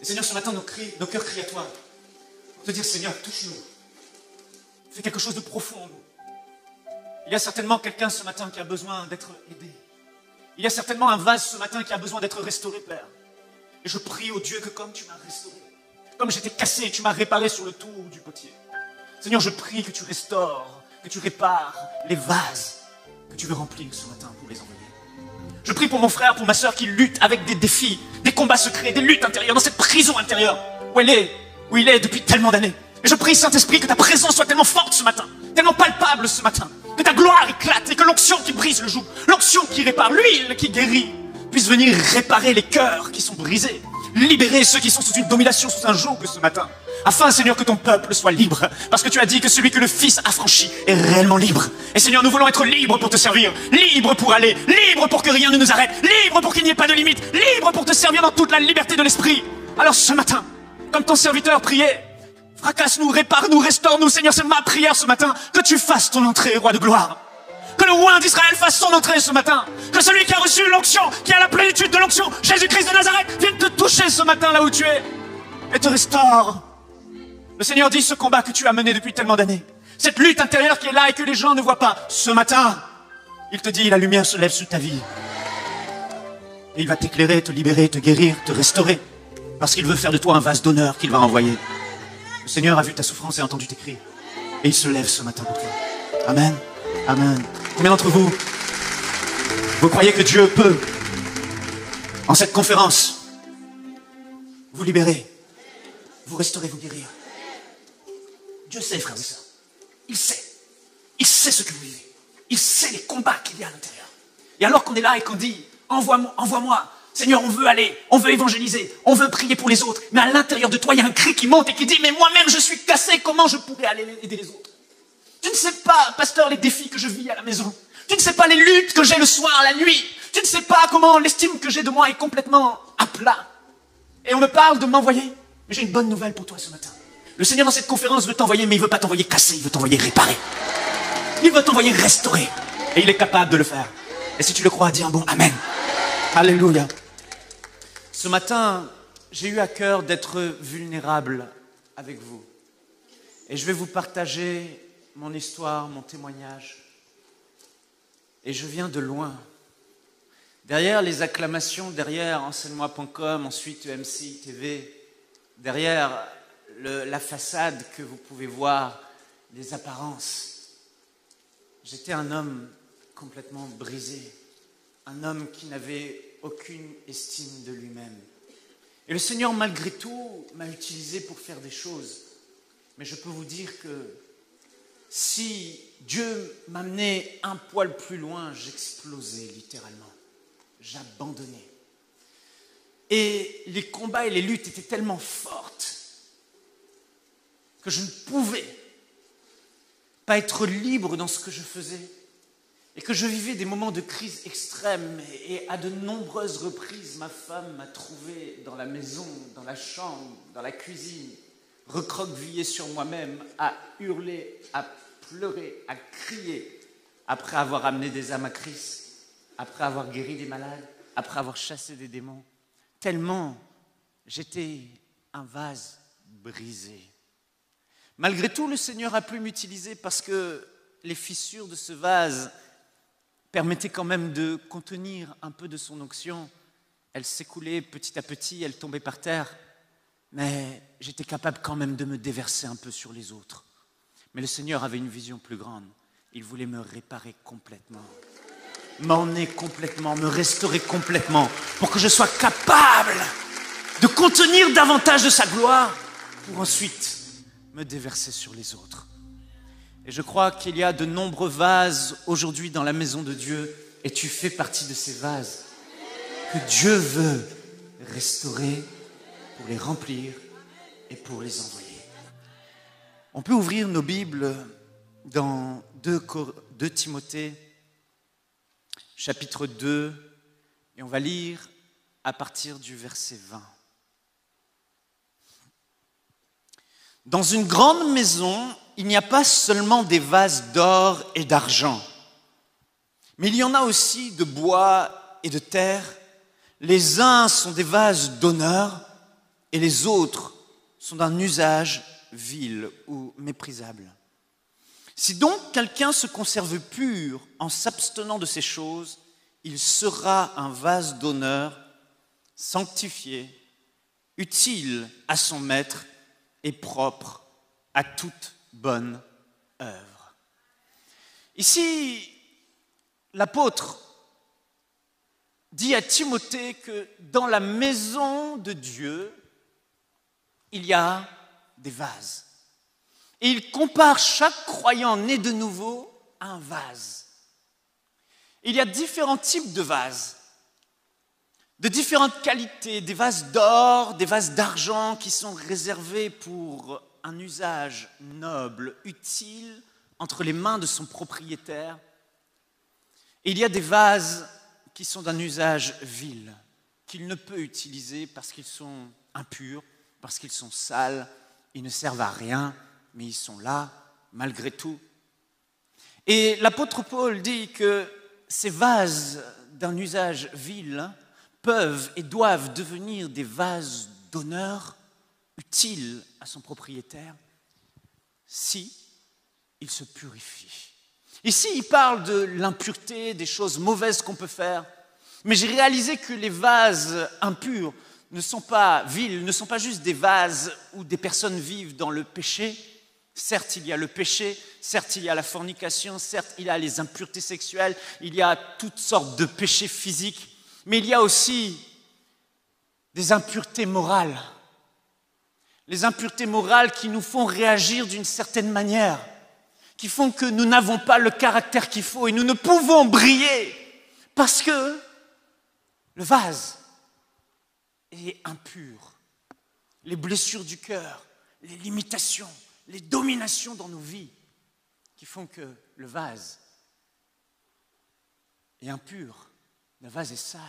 Et Seigneur, ce matin, nos cœurs crient à toi pour te dire, Seigneur, touche-nous. Fais quelque chose de profond en nous. Il y a certainement quelqu'un ce matin qui a besoin d'être aidé. Il y a certainement un vase ce matin qui a besoin d'être restauré, Père. Et je prie au Dieu que comme tu m'as restauré, comme j'étais cassé, tu m'as réparé sur le tour du potier. Seigneur, je prie que tu restaures, que tu répares les vases que tu veux remplir ce matin pour les envoyer. Je prie pour mon frère, pour ma soeur qui lutte avec des défis, des combats secrets, des luttes intérieures, dans cette prison intérieure où il est depuis tellement d'années. Et je prie, Saint-Esprit, que ta présence soit tellement forte ce matin, tellement palpable ce matin, que ta gloire éclate et que l'onction qui brise le joug, l'onction qui répare, l'huile qui guérit, puisse venir réparer les cœurs qui sont brisés, libérer ceux qui sont sous une domination, sous un joug ce matin, afin, Seigneur, que ton peuple soit libre, parce que tu as dit que celui que le Fils a franchi est réellement libre. Et Seigneur, nous voulons être libres pour te servir, libres pour aller, libres pour que rien ne nous arrête, libres pour qu'il n'y ait pas de limite, libres pour te servir dans toute la liberté de l'esprit. Alors ce matin, comme ton serviteur priait, fracasse-nous, répare-nous, restaure-nous, Seigneur, c'est ma prière ce matin, que tu fasses ton entrée, roi de gloire. Que le oint d'Israël fasse son entrée ce matin. Que celui qui a reçu l'onction, qui a la plénitude de l'onction, Jésus-Christ de Nazareth, vienne te toucher ce matin là où tu es et te restaure. Le Seigneur dit, ce combat que tu as mené depuis tellement d'années, cette lutte intérieure qui est là et que les gens ne voient pas, ce matin, il te dit, la lumière se lève sur ta vie. Et il va t'éclairer, te libérer, te guérir, te restaurer. Parce qu'il veut faire de toi un vase d'honneur qu'il va envoyer. Le Seigneur a vu ta souffrance et a entendu tes cris. Et il se lève ce matin pour toi. Amen. Amen. Combien d'entre vous, vous croyez que Dieu peut, en cette conférence, vous libérer, vous restaurer, vous guérir? Dieu sait, frères et sœurs. Il sait. Il sait ce que vous vivez. Il sait les combats qu'il y a à l'intérieur. Et alors qu'on est là et qu'on dit, envoie-moi, Seigneur, on veut aller, on veut évangéliser, on veut prier pour les autres. Mais à l'intérieur de toi, il y a un cri qui monte et qui dit, mais moi-même, je suis cassé, comment je pourrais aller aider les autres? Tu ne sais pas, pasteur, les défis que je vis à la maison. Tu ne sais pas les luttes que j'ai le soir, la nuit. Tu ne sais pas comment l'estime que j'ai de moi est complètement à plat. Et on me parle de m'envoyer. Mais j'ai une bonne nouvelle pour toi ce matin. Le Seigneur dans cette conférence veut t'envoyer, mais il ne veut pas t'envoyer cassé, il veut t'envoyer réparé. Il veut t'envoyer restauré. Et il est capable de le faire. Et si tu le crois, dis un bon Amen. Alléluia. Ce matin, j'ai eu à cœur d'être vulnérable avec vous. Et je vais vous partager mon histoire, mon témoignage. Et je viens de loin. Derrière les acclamations, derrière enseigne-moi.com, ensuite EMC TV, derrière la façade que vous pouvez voir, les apparences, j'étais un homme complètement brisé, un homme qui n'avait aucune estime de lui-même. Et le Seigneur, malgré tout, m'a utilisé pour faire des choses. Mais je peux vous dire que si Dieu m'amenait un poil plus loin, j'explosais littéralement. J'abandonnais. Et les combats et les luttes étaient tellement fortes que je ne pouvais pas être libre dans ce que je faisais et que je vivais des moments de crise extrême et à de nombreuses reprises, ma femme m'a trouvé dans la maison, dans la chambre, dans la cuisine, recroquevillé sur moi-même, à hurler, à pleurer, à crier, après avoir amené des âmes à Christ, après avoir guéri des malades, après avoir chassé des démons, tellement j'étais un vase brisé. Malgré tout, le Seigneur a pu m'utiliser parce que les fissures de ce vase permettaient quand même de contenir un peu de son onction. Elle s'écoulait petit à petit, elle tombait par terre, mais j'étais capable quand même de me déverser un peu sur les autres. Mais le Seigneur avait une vision plus grande. Il voulait me réparer complètement, m'emmener complètement, me restaurer complètement, pour que je sois capable de contenir davantage de sa gloire, pour ensuite me déverser sur les autres. Et je crois qu'il y a de nombreux vases aujourd'hui dans la maison de Dieu, et tu fais partie de ces vases que Dieu veut restaurer pour les remplir et pour les envoyer. On peut ouvrir nos Bibles dans 2 Timothée, chapitre 2, et on va lire à partir du verset 20. Dans une grande maison, il n'y a pas seulement des vases d'or et d'argent, mais il y en a aussi de bois et de terre. Les uns sont des vases d'honneur, et les autres sont d'un usage vil ou méprisable. Si donc quelqu'un se conserve pur en s'abstenant de ces choses, il sera un vase d'honneur, sanctifié, utile à son maître et propre à toute bonne œuvre. Ici, l'apôtre dit à Timothée que dans la maison de Dieu, il y a des vases. Et il compare chaque croyant né de nouveau à un vase. Il y a différents types de vases, de différentes qualités, des vases d'or, des vases d'argent qui sont réservés pour un usage noble, utile, entre les mains de son propriétaire. Et il y a des vases qui sont d'un usage vil, qu'il ne peut utiliser parce qu'ils sont impurs, parce qu'ils sont sales, ils ne servent à rien, mais ils sont là malgré tout. Et l'apôtre Paul dit que ces vases d'un usage vil peuvent et doivent devenir des vases d'honneur utiles à son propriétaire si il se purifie. Ici, il parle de l'impureté, des choses mauvaises qu'on peut faire, mais j'ai réalisé que les vases impurs ne sont pas vils, ne sont pas juste des vases où des personnes vivent dans le péché. Certes, il y a le péché, certes, il y a la fornication, certes, il y a les impuretés sexuelles, il y a toutes sortes de péchés physiques, mais il y a aussi des impuretés morales. Les impuretés morales qui nous font réagir d'une certaine manière, qui font que nous n'avons pas le caractère qu'il faut et nous ne pouvons briller parce que le vase est impur. Les blessures du cœur, les limitations, les dominations dans nos vies qui font que le vase est impur, le vase est sale.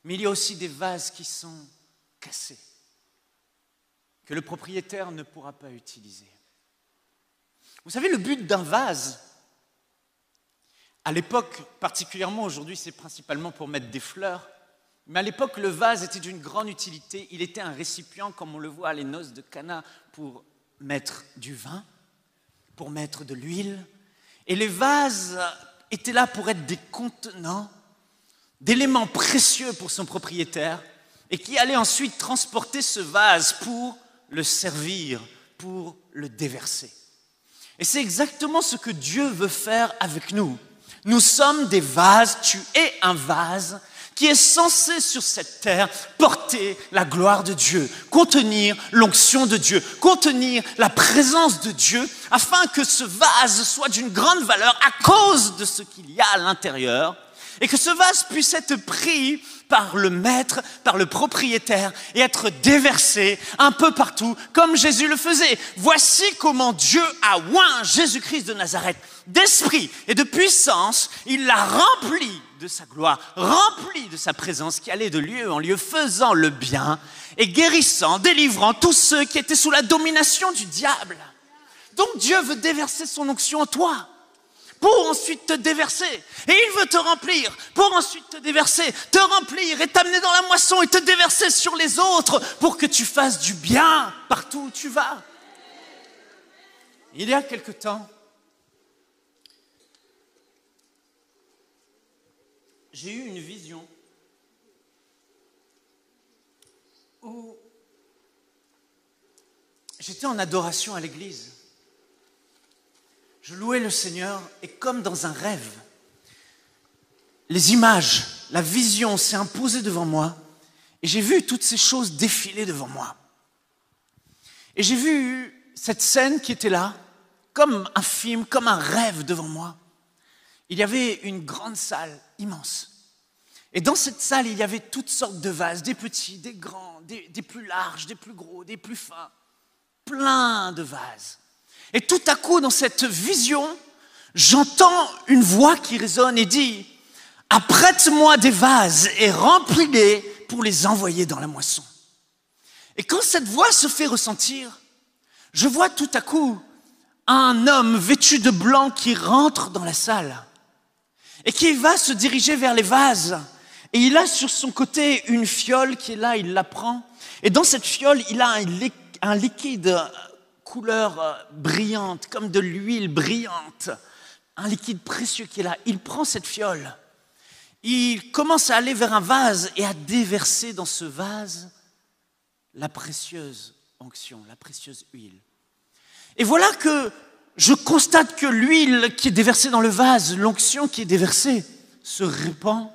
Mais il y a aussi des vases qui sont cassés, que le propriétaire ne pourra pas utiliser. Vous savez, le but d'un vase, à l'époque, particulièrement aujourd'hui, c'est principalement pour mettre des fleurs, mais à l'époque, le vase était d'une grande utilité. Il était un récipient, comme on le voit à les noces de Cana, pour mettre du vin, pour mettre de l'huile. Et les vases étaient là pour être des contenants d'éléments précieux pour son propriétaire et qui allait ensuite transporter ce vase pour le servir, pour le déverser. Et c'est exactement ce que Dieu veut faire avec nous. Nous sommes des vases, tu es un vase qui est censé sur cette terre porter la gloire de Dieu, contenir l'onction de Dieu, contenir la présence de Dieu, afin que ce vase soit d'une grande valeur à cause de ce qu'il y a à l'intérieur, et que ce vase puisse être pris par le maître, par le propriétaire, et être déversé un peu partout, comme Jésus le faisait. Voici comment Dieu a oint Jésus-Christ de Nazareth d'esprit et de puissance. Il l'a rempli de sa gloire, rempli de sa présence qui allait de lieu en lieu, faisant le bien et guérissant, délivrant tous ceux qui étaient sous la domination du diable. Donc Dieu veut déverser son onction en toi, pour ensuite te déverser. Et il veut te remplir, pour ensuite te déverser, te remplir et t'amener dans la moisson et te déverser sur les autres, pour que tu fasses du bien partout où tu vas. Il y a quelque temps, j'ai eu une vision où j'étais en adoration à l'église. Je louais le Seigneur et comme dans un rêve, les images, la vision s'est imposée devant moi et j'ai vu toutes ces choses défiler devant moi. Et j'ai vu cette scène qui était là, comme un film, comme un rêve devant moi. Il y avait une grande salle immense. Et dans cette salle, il y avait toutes sortes de vases, des petits, des grands, des plus larges, des plus gros, des plus fins, plein de vases. Et tout à coup, dans cette vision, j'entends une voix qui résonne et dit « Apprête-moi des vases et remplis-les pour les envoyer dans la moisson. » Et quand cette voix se fait ressentir, je vois tout à coup un homme vêtu de blanc qui rentre dans la salle et qui va se diriger vers les vases Et il a sur son côté une fiole qui est là, il la prend. Et dans cette fiole, il a un liquide couleur brillante, comme de l'huile brillante. Un liquide précieux qui est là. Il prend cette fiole. Il commence à aller vers un vase et à déverser dans ce vase la précieuse onction, la précieuse huile. Et voilà que je constate que l'huile qui est déversée dans le vase, l'onction qui est déversée, se répand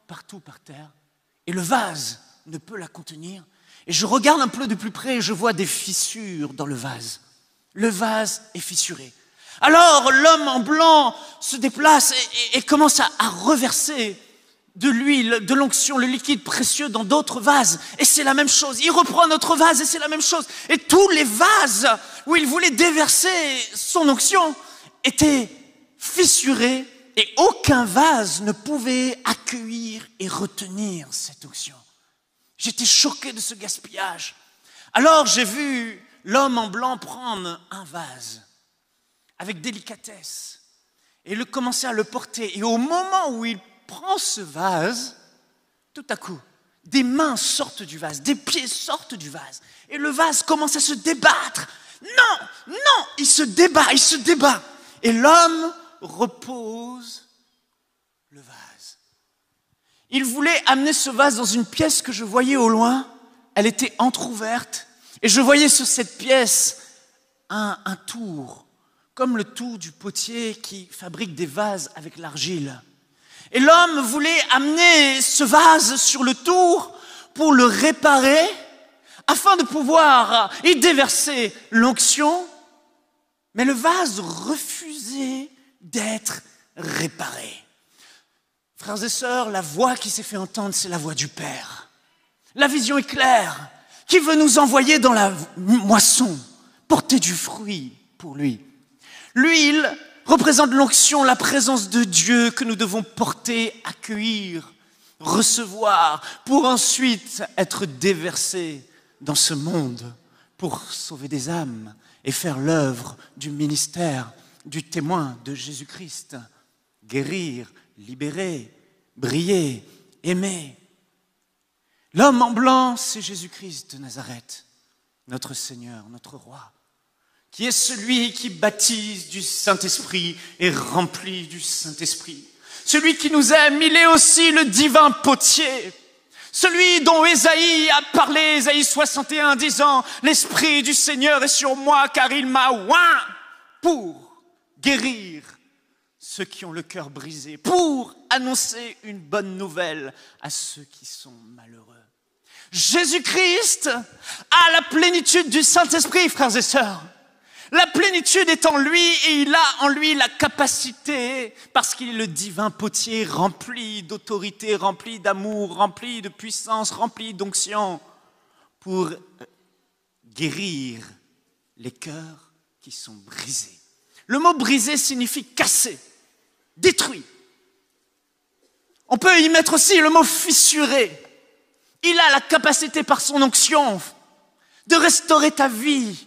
partout par terre. Et le vase ne peut la contenir. Et je regarde un peu de plus près et je vois des fissures dans le vase. Le vase est fissuré. Alors l'homme en blanc se déplace et commence à reverser de l'huile, de l'onction, le liquide précieux dans d'autres vases. Et c'est la même chose. Il reprend notre vase et c'est la même chose. Et tous les vases où il voulait déverser son onction étaient fissurés et aucun vase ne pouvait accueillir et retenir cette onction. J'étais choqué de ce gaspillage. Alors j'ai vu l'homme en blanc prendre un vase avec délicatesse et commencer à le porter. Et au moment où il prend ce vase, tout à coup, des mains sortent du vase, des pieds sortent du vase. Et le vase commence à se débattre. Non, il se débat. Et l'homme repose le vase. Il voulait amener ce vase dans une pièce que je voyais au loin. Elle était entrouverte. Et je voyais sur cette pièce un tour, comme le tour du potier qui fabrique des vases avec l'argile. Et l'homme voulait amener ce vase sur le tour pour le réparer, afin de pouvoir y déverser l'onction. Mais le vase refusait d'être réparé. Frères et sœurs, la voix qui s'est fait entendre, c'est la voix du Père. La vision est claire, qui veut nous envoyer dans la moisson, porter du fruit pour lui. L'huile représente l'onction, la présence de Dieu que nous devons porter, accueillir, recevoir, pour ensuite être déversés dans ce monde, pour sauver des âmes et faire l'œuvre du ministère, du témoin de Jésus-Christ. Guérir, libérer, briller, aimer. L'homme en blanc, c'est Jésus-Christ de Nazareth, notre Seigneur, notre Roi, qui est celui qui baptise du Saint-Esprit et remplit du Saint-Esprit. Celui qui nous aime, il est aussi le divin potier. Celui dont Ésaïe a parlé, Ésaïe 61, disant « L'Esprit du Seigneur est sur moi, car il m'a oint pour guérir ceux qui ont le cœur brisé, pour annoncer une bonne nouvelle à ceux qui sont malheureux. » Jésus-Christ a la plénitude du Saint-Esprit, frères et sœurs. La plénitude est en lui et il a en lui la capacité, parce qu'il est le divin potier rempli d'autorité, rempli d'amour, rempli de puissance, rempli d'onction, pour guérir les cœurs qui sont brisés. Le mot brisé signifie casser, détruit. On peut y mettre aussi le mot fissuré. Il a la capacité par son onction de restaurer ta vie,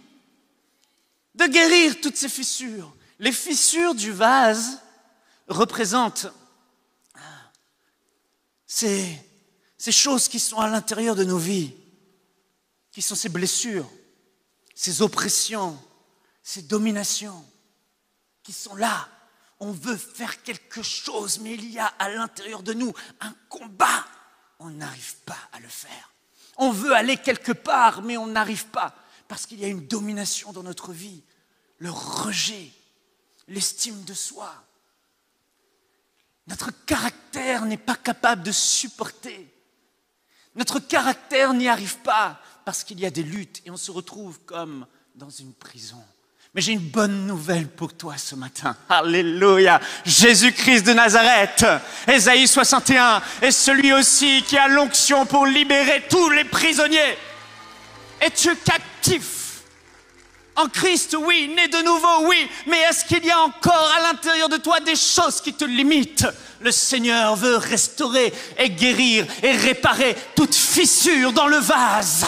de guérir toutes ces fissures. Les fissures du vase représentent ces choses qui sont à l'intérieur de nos vies, qui sont ces blessures, ces oppressions, ces dominations, qui sont là. On veut faire quelque chose, mais il y a à l'intérieur de nous un combat. On n'arrive pas à le faire. On veut aller quelque part, mais on n'arrive pas. Parce qu'il y a une domination dans notre vie, le rejet, l'estime de soi. Notre caractère n'est pas capable de supporter. Notre caractère n'y arrive pas parce qu'il y a des luttes et on se retrouve comme dans une prison. Mais j'ai une bonne nouvelle pour toi ce matin. Alléluia. Jésus-Christ de Nazareth, Ésaïe 61, est celui aussi qui a l'onction pour libérer tous les prisonniers. Es-tu captif? En Christ, oui. Né de nouveau, oui. Mais est-ce qu'il y a encore à l'intérieur de toi des choses qui te limitent? Le Seigneur veut restaurer et guérir et réparer toute fissure dans le vase.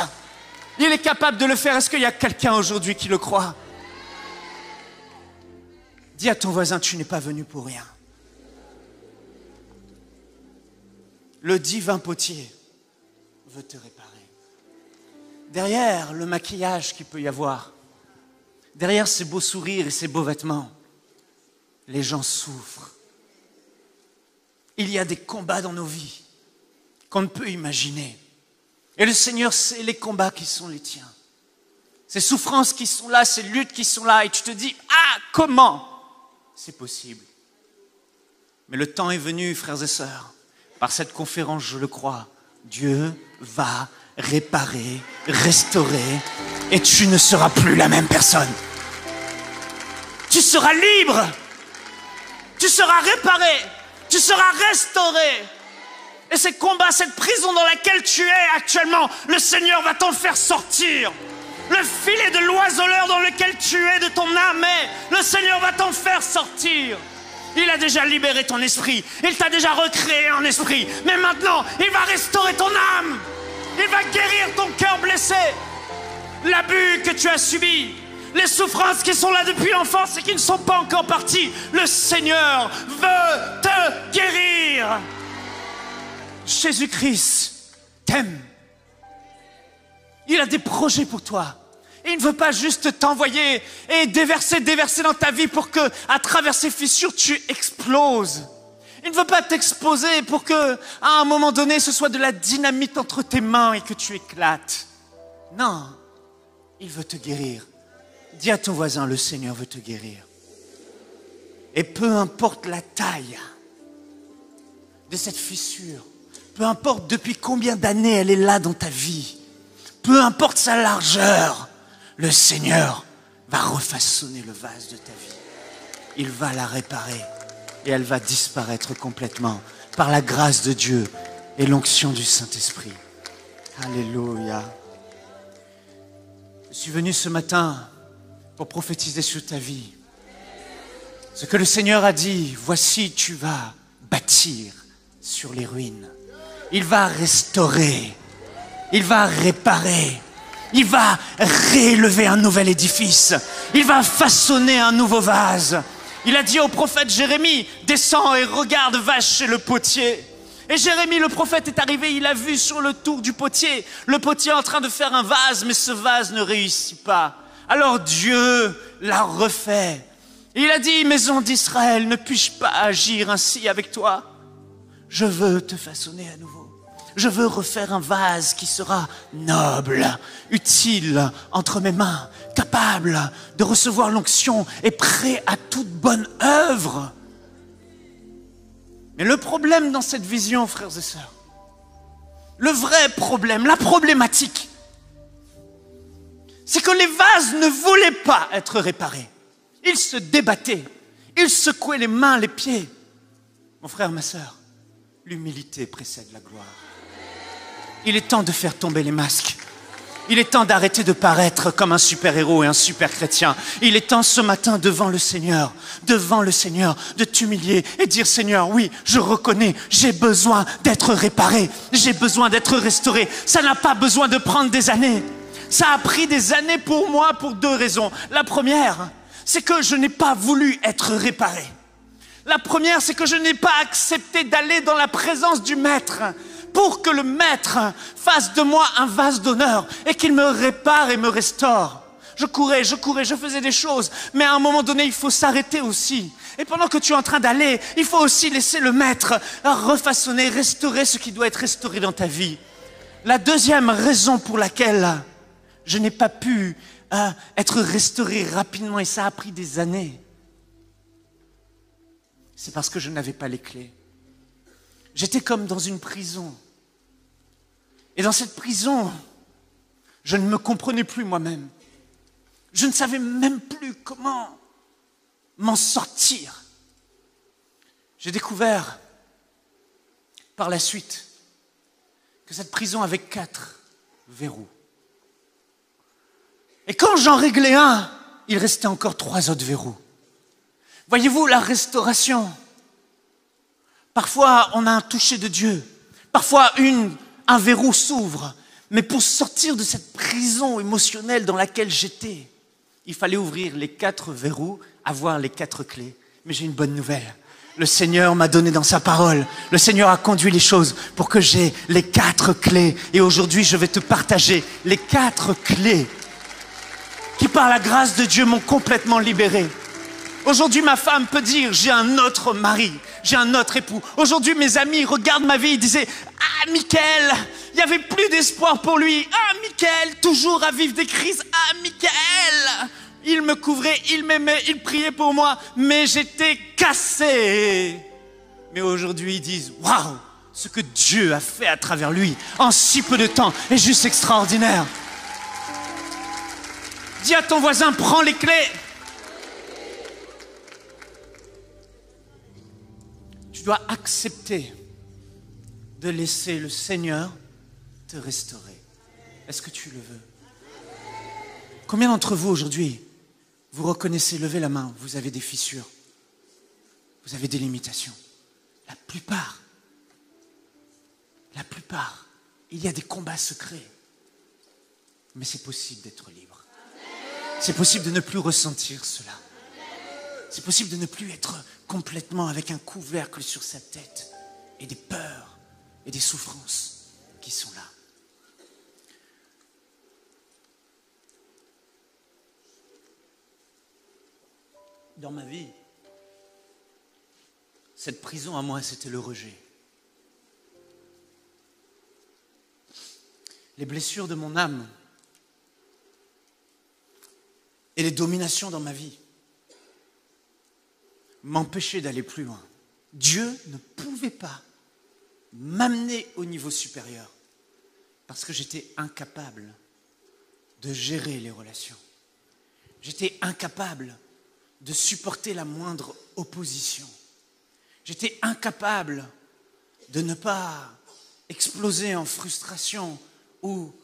Il est capable de le faire. Est-ce qu'il y a quelqu'un aujourd'hui qui le croit? Dis à ton voisin, tu n'es pas venu pour rien. le divin potier veut te réparer. Derrière le maquillage qu'il peut y avoir, derrière ces beaux sourires et ces beaux vêtements, les gens souffrent. Il y a des combats dans nos vies qu'on ne peut imaginer. Et le Seigneur sait les combats qui sont les tiens. Ces souffrances qui sont là, ces luttes qui sont là, et tu te dis, ah, comment c'est possible? Mais le temps est venu, frères et sœurs, par cette conférence, je le crois, Dieu va réparer, restaurer, et tu ne seras plus la même personne. Tu seras libre, tu seras réparé, tu seras restauré. Et ces combats, cette prison dans laquelle tu es actuellement, le Seigneur va t'en faire sortir. Le filet de l'oiseleur dans lequel tu es de ton âme, le Seigneur va t'en faire sortir. Il a déjà libéré ton esprit, il t'a déjà recréé en esprit, mais maintenant, il va restaurer ton âme. Il va guérir ton cœur blessé. L'abus que tu as subi, les souffrances qui sont là depuis l'enfance et qui ne sont pas encore parties, le Seigneur veut te guérir. Jésus-Christ t'aime. Il a des projets pour toi. Et il ne veut pas juste t'envoyer et déverser dans ta vie pour que, à travers ces fissures, tu exploses. Il ne veut pas t'exposer pour que, à un moment donné, ce soit de la dynamite entre tes mains et que tu éclates. Non, il veut te guérir. Dis à ton voisin, le Seigneur veut te guérir. Et peu importe la taille de cette fissure, peu importe depuis combien d'années elle est là dans ta vie, peu importe sa largeur, le Seigneur va refaçonner le vase de ta vie. Il va la réparer et elle va disparaître complètement par la grâce de Dieu et l'onction du Saint-Esprit. Alléluia. Je suis venu ce matin pour prophétiser sur ta vie. Ce que le Seigneur a dit, voici, tu vas bâtir sur les ruines. Il va restaurer, il va réparer, il va réélever un nouvel édifice, il va façonner un nouveau vase. Il a dit au prophète Jérémie, descends et regarde, va chez le potier. Et Jérémie, le prophète, est arrivé, il a vu sur le tour du potier, le potier en train de faire un vase, mais ce vase ne réussit pas. Alors Dieu l'a refait. Et il a dit, maison d'Israël, ne puis-je pas agir ainsi avec toi? Je veux te façonner à nouveau. Je veux refaire un vase qui sera noble, utile entre mes mains, capable de recevoir l'onction et prêt à toute bonne œuvre. Mais le problème dans cette vision, frères et sœurs, le vrai problème, la problématique, c'est que les vases ne voulaient pas être réparés. Ils se débattaient, ils secouaient les mains, les pieds. Mon frère, ma sœur, l'humilité précède la gloire. Il est temps de faire tomber les masques. Il est temps d'arrêter de paraître comme un super-héros et un super-chrétien. Il est temps ce matin devant le Seigneur, de t'humilier et dire, Seigneur, oui, je reconnais, j'ai besoin d'être réparé, j'ai besoin d'être restauré. Ça n'a pas besoin de prendre des années. Ça a pris des années pour moi pour deux raisons. La première, c'est que je n'ai pas voulu être réparé. La première, c'est que je n'ai pas accepté d'aller dans la présence du Maître pour que le Maître fasse de moi un vase d'honneur et qu'il me répare et me restaure. Je courais, je faisais des choses, mais à un moment donné, il faut s'arrêter aussi. Et pendant que tu es en train d'aller, il faut aussi laisser le Maître refaçonner, restaurer ce qui doit être restauré dans ta vie. La deuxième raison pour laquelle je n'ai pas pu être restauré rapidement, et ça a pris des années, c'est parce que je n'avais pas les clés. J'étais comme dans une prison. Et dans cette prison, je ne me comprenais plus moi-même. Je ne savais même plus comment m'en sortir. J'ai découvert par la suite que cette prison avait 4 verrous. Et quand j'en réglais un, il restait encore 3 autres verrous. Voyez-vous, la restauration, parfois on a un toucher de Dieu, parfois un verrou s'ouvre, mais pour sortir de cette prison émotionnelle dans laquelle j'étais, il fallait ouvrir les 4 verrous, avoir les 4 clés. Mais j'ai une bonne nouvelle, Le Seigneur m'a donné dans sa parole. Le Seigneur a conduit les choses pour que j'ai les 4 clés. Et aujourd'hui, je vais te partager les 4 clés qui, par la grâce de Dieu, m'ont complètement libéré. Aujourd'hui, ma femme peut dire, j'ai un autre mari, j'ai un autre époux. Aujourd'hui, mes amis regardent ma vie et disaient, ah, Michael, il n'y avait plus d'espoir pour lui. Ah, Michael, toujours à vivre des crises. Ah, Michael, il me couvrait, il m'aimait, il priait pour moi, mais j'étais cassé. Mais aujourd'hui, ils disent, waouh, ce que Dieu a fait à travers lui en si peu de temps est juste extraordinaire. Dis à ton voisin, prends les clés. Tu dois accepter de laisser le Seigneur te restaurer. Est-ce que tu le veux? Combien d'entre vous aujourd'hui, vous reconnaissez, levez la main, vous avez des fissures, vous avez des limitations? La plupart, il y a des combats secrets. Mais c'est possible d'être libre. C'est possible de ne plus ressentir cela. C'est possible de ne plus être complètement avec un couvercle sur sa tête et des peurs et des souffrances qui sont là. Dans ma vie, cette prison à moi, c'était le rejet. Les blessures de mon âme et les dominations dans ma vie m'empêchaient d'aller plus loin. Dieu ne pouvait pas m'amener au niveau supérieur parce que j'étais incapable de gérer les relations. J'étais incapable de supporter la moindre opposition. J'étais incapable de ne pas exploser en frustration ou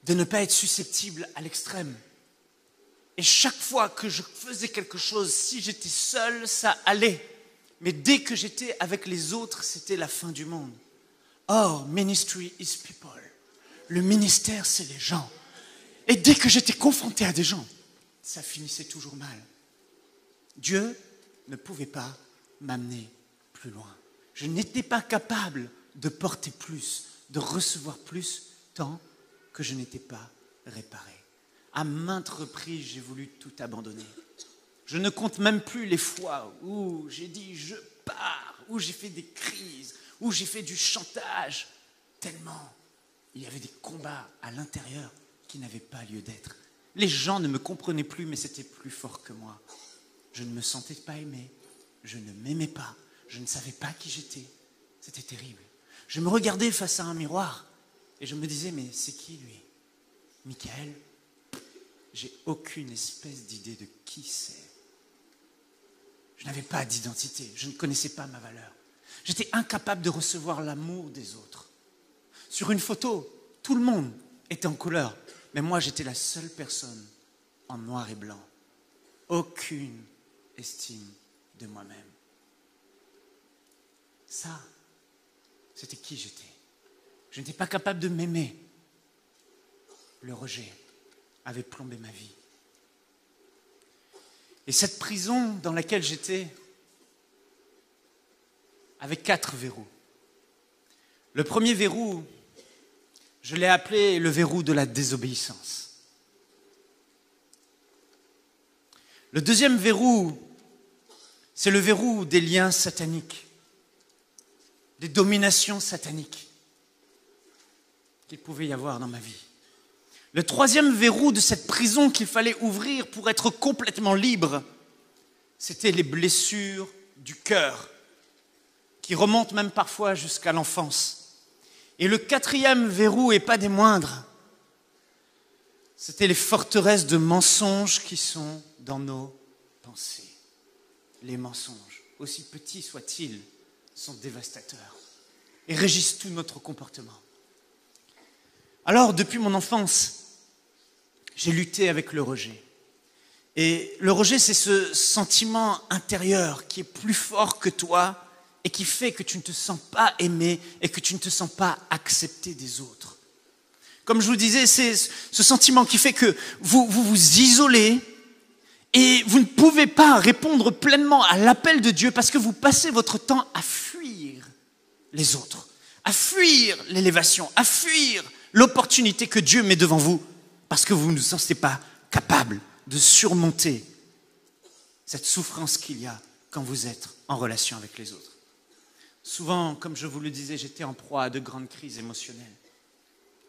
de ne pas être susceptible à l'extrême. Et chaque fois que je faisais quelque chose, si j'étais seul, ça allait. Mais dès que j'étais avec les autres, c'était la fin du monde. Or, ministry is people. Le ministère, c'est les gens. Et dès que j'étais confronté à des gens, ça finissait toujours mal. Dieu ne pouvait pas m'amener plus loin. Je n'étais pas capable de porter plus, de recevoir plus, tant que je n'étais pas réparé. À maintes reprises, j'ai voulu tout abandonner. Je ne compte même plus les fois où j'ai dit « je pars », où j'ai fait des crises, où j'ai fait du chantage, tellement il y avait des combats à l'intérieur qui n'avaient pas lieu d'être. Les gens ne me comprenaient plus, mais c'était plus fort que moi. Je ne me sentais pas aimé, je ne m'aimais pas, je ne savais pas qui j'étais. C'était terrible. Je me regardais face à un miroir et je me disais « mais c'est qui lui? Michael ?» J'ai aucune espèce d'idée de qui c'est. Je n'avais pas d'identité, je ne connaissais pas ma valeur. J'étais incapable de recevoir l'amour des autres. Sur une photo, tout le monde était en couleur, mais moi j'étais la seule personne en noir et blanc. Aucune estime de moi-même. Ça, c'était qui j'étais. Je n'étais pas capable de m'aimer. Le rejet avait plombé ma vie. Et cette prison dans laquelle j'étais avait 4 verrous. Le premier verrou, je l'ai appelé le verrou de la désobéissance. Le deuxième verrou, c'est le verrou des liens sataniques, des dominations sataniques qu'il pouvait y avoir dans ma vie. Le troisième verrou de cette prison qu'il fallait ouvrir pour être complètement libre, c'était les blessures du cœur, qui remontent même parfois jusqu'à l'enfance. Et le quatrième verrou, et pas des moindres, c'était les forteresses de mensonges qui sont dans nos pensées. Les mensonges, aussi petits soient-ils, sont dévastateurs et régissent tout notre comportement. Alors, depuis mon enfance, j'ai lutté avec le rejet. Et le rejet, c'est ce sentiment intérieur qui est plus fort que toi et qui fait que tu ne te sens pas aimé et que tu ne te sens pas accepté des autres. Comme je vous disais, c'est ce sentiment qui fait que vous vous isolez Et vous ne pouvez pas répondre pleinement à l'appel de Dieu parce que vous passez votre temps à fuir les autres, à fuir l'élévation, à fuir l'opportunité que Dieu met devant vous parce que vous ne vous sentez pas capable de surmonter cette souffrance qu'il y a quand vous êtes en relation avec les autres. Souvent, comme je vous le disais, j'étais en proie à de grandes crises émotionnelles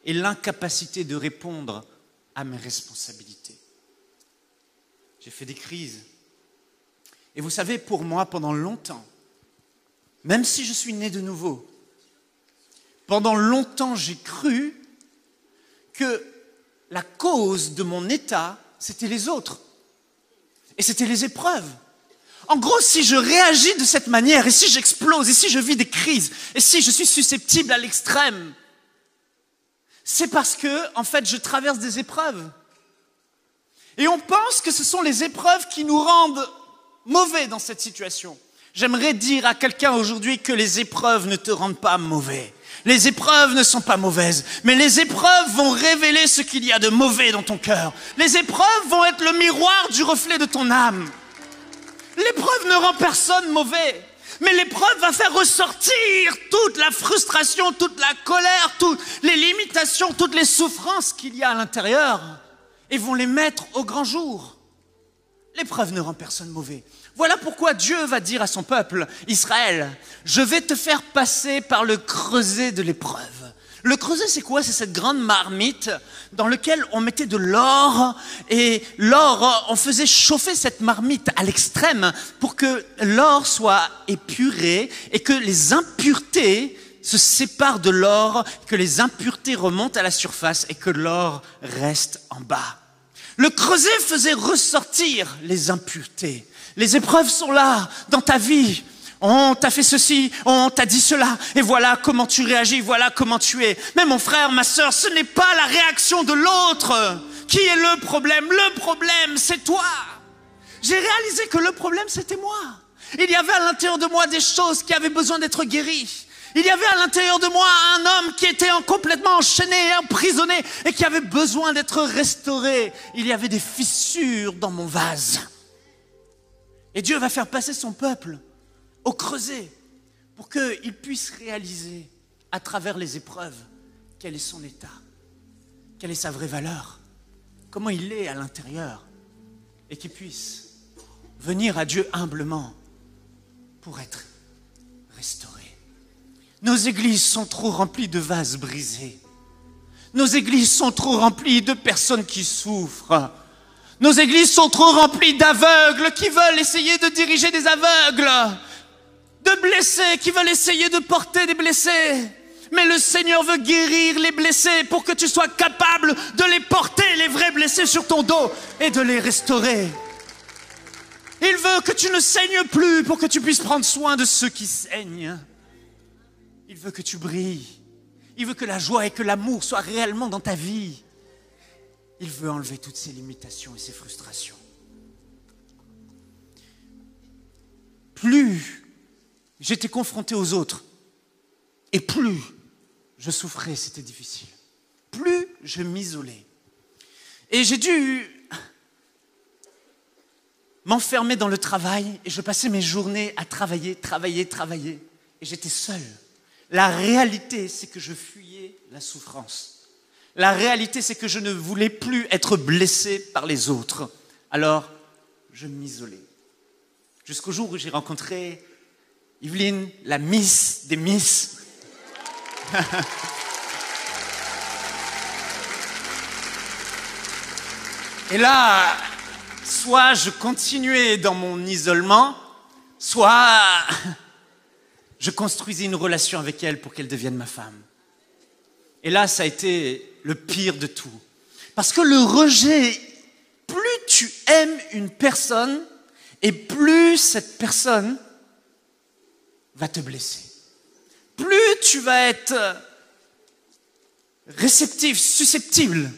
et l'incapacité de répondre à mes responsabilités. J'ai fait des crises. Et vous savez, pour moi, pendant longtemps, même si je suis né de nouveau, pendant longtemps, j'ai cru que la cause de mon état, c'était les autres. Et c'était les épreuves. En gros, si je réagis de cette manière, et si j'explose, et si je vis des crises, et si je suis susceptible à l'extrême, c'est parce que, en fait, je traverse des épreuves. Et on pense que ce sont les épreuves qui nous rendent mauvais dans cette situation. J'aimerais dire à quelqu'un aujourd'hui que les épreuves ne te rendent pas mauvais. Les épreuves ne sont pas mauvaises, mais les épreuves vont révéler ce qu'il y a de mauvais dans ton cœur. Les épreuves vont être le miroir du reflet de ton âme. L'épreuve ne rend personne mauvais, mais l'épreuve va faire ressortir toute la frustration, toute la colère, toutes les limitations, toutes les souffrances qu'il y a à l'intérieur et vont les mettre au grand jour. L'épreuve ne rend personne mauvais. Voilà pourquoi Dieu va dire à son peuple, Israël, je vais te faire passer par le creuset de l'épreuve. Le creuset, c'est quoi? C'est cette grande marmite dans laquelle on mettait de l'or. Et l'or, on faisait chauffer cette marmite à l'extrême pour que l'or soit épuré et que les impuretés se séparent de l'or, que les impuretés remontent à la surface et que l'or reste en bas. Le creuset faisait ressortir les impuretés. Les épreuves sont là dans ta vie. On t'a fait ceci, on t'a dit cela, et voilà comment tu réagis, voilà comment tu es. Mais mon frère, ma sœur, ce n'est pas la réaction de l'autre qui est le problème. Le problème, c'est toi. J'ai réalisé que le problème, c'était moi. Il y avait à l'intérieur de moi des choses qui avaient besoin d'être guéries. Il y avait à l'intérieur de moi un homme qui était complètement enchaîné et emprisonné et qui avait besoin d'être restauré. Il y avait des fissures dans mon vase. Et Dieu va faire passer son peuple au creuset pour qu'il puisse réaliser à travers les épreuves quel est son état, quelle est sa vraie valeur, comment il est à l'intérieur et qu'il puisse venir à Dieu humblement pour être restauré. Nos églises sont trop remplies de vases brisés. Nos églises sont trop remplies de personnes qui souffrent. Nos églises sont trop remplies d'aveugles qui veulent essayer de diriger des aveugles, de blessés qui veulent essayer de porter des blessés. Mais le Seigneur veut guérir les blessés pour que tu sois capable de les porter, les vrais blessés sur ton dos et de les restaurer. Il veut que tu ne saignes plus pour que tu puisses prendre soin de ceux qui saignent. Il veut que tu brilles. Il veut que la joie et que l'amour soient réellement dans ta vie. Il veut enlever toutes ces limitations et ces frustrations. Plus j'étais confronté aux autres et plus je souffrais, c'était difficile. Plus je m'isolais. Et j'ai dû m'enfermer dans le travail et je passais mes journées à travailler. Et j'étais seul. La réalité, c'est que je fuyais la souffrance. La réalité, c'est que je ne voulais plus être blessé par les autres. Alors, je m'isolais. Jusqu'au jour où j'ai rencontré Yveline, la Miss des Miss. Et là, soit je continuais dans mon isolement, soit je construisais une relation avec elle pour qu'elle devienne ma femme. Et là, ça a été le pire de tout. Parce que le rejet, plus tu aimes une personne, et plus cette personne va te blesser. Plus tu vas être réceptif, susceptible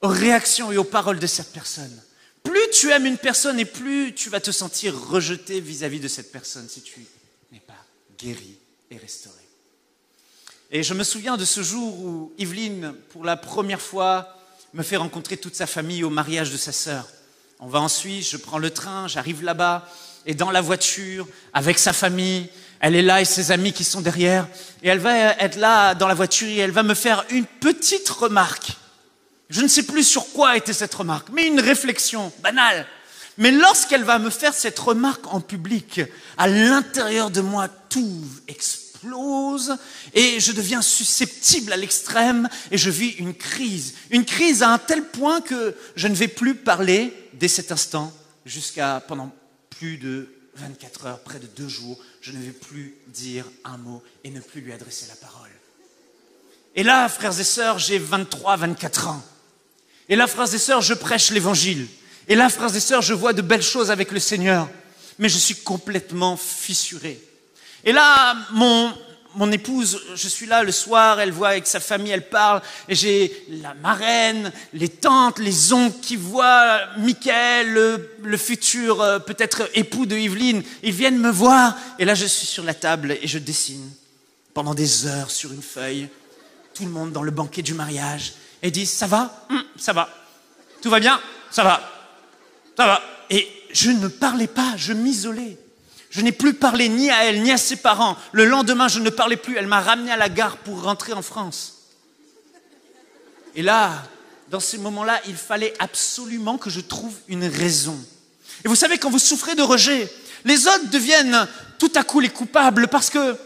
aux réactions et aux paroles de cette personne. Plus tu aimes une personne et plus tu vas te sentir rejeté vis-à-vis de cette personne si tu n'es pas guéri et restauré. Et je me souviens de ce jour où Yveline, pour la première fois, me fait rencontrer toute sa famille au mariage de sa sœur. On va en Suisse, je prends le train, j'arrive là-bas, et dans la voiture, avec sa famille, elle est là et ses amis qui sont derrière, et elle va être là dans la voiture et elle va me faire une petite remarque. Je ne sais plus sur quoi était cette remarque, mais une réflexion banale. Mais lorsqu'elle va me faire cette remarque en public, à l'intérieur de moi, tout explose et je deviens susceptible à l'extrême et je vis une crise. Une crise à un tel point que je ne vais plus parler dès cet instant jusqu'à pendant plus de 24 heures, près de 2 jours, je ne vais plus dire un mot et ne plus lui adresser la parole. Et là, frères et sœurs, j'ai 23, 24 ans. Et là, frères et sœurs, je prêche l'évangile. Et là, frères et sœurs, je vois de belles choses avec le Seigneur. Mais je suis complètement fissuré. Et là, mon épouse, je suis là le soir, elle voit avec sa famille, elle parle. Et j'ai la marraine, les tantes, les oncles qui voient Michael, le futur peut-être époux de Yveline. Ils viennent me voir. Et là, je suis sur la table et je dessine pendant des heures sur une feuille. Tout le monde dans le banquet du mariage. Et disent, ça va? Ça va. Tout va bien? Ça va. Ça va. Et je ne parlais pas, je m'isolais. Je n'ai plus parlé ni à elle, ni à ses parents. Le lendemain, je ne parlais plus. Elle m'a ramené à la gare pour rentrer en France. Et là, dans ces moments-là, il fallait absolument que je trouve une raison. Et vous savez, quand vous souffrez de rejet, les autres deviennent tout à coup les coupables parce que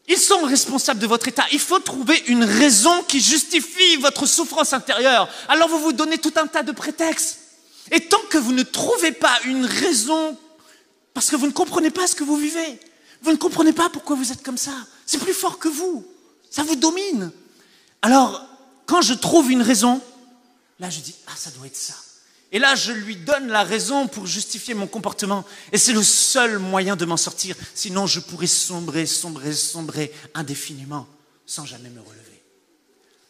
ils sont responsables de votre état. Il faut trouver une raison qui justifie votre souffrance intérieure. Alors vous vous donnez tout un tas de prétextes. Et tant que vous ne trouvez pas une raison, parce que vous ne comprenez pas ce que vous vivez, vous ne comprenez pas pourquoi vous êtes comme ça, c'est plus fort que vous, ça vous domine. Alors, quand je trouve une raison, là je dis, ah ça doit être ça. Et là je lui donne la raison pour justifier mon comportement. Et c'est le seul moyen de m'en sortir, sinon je pourrais sombrer indéfiniment, sans jamais me relever.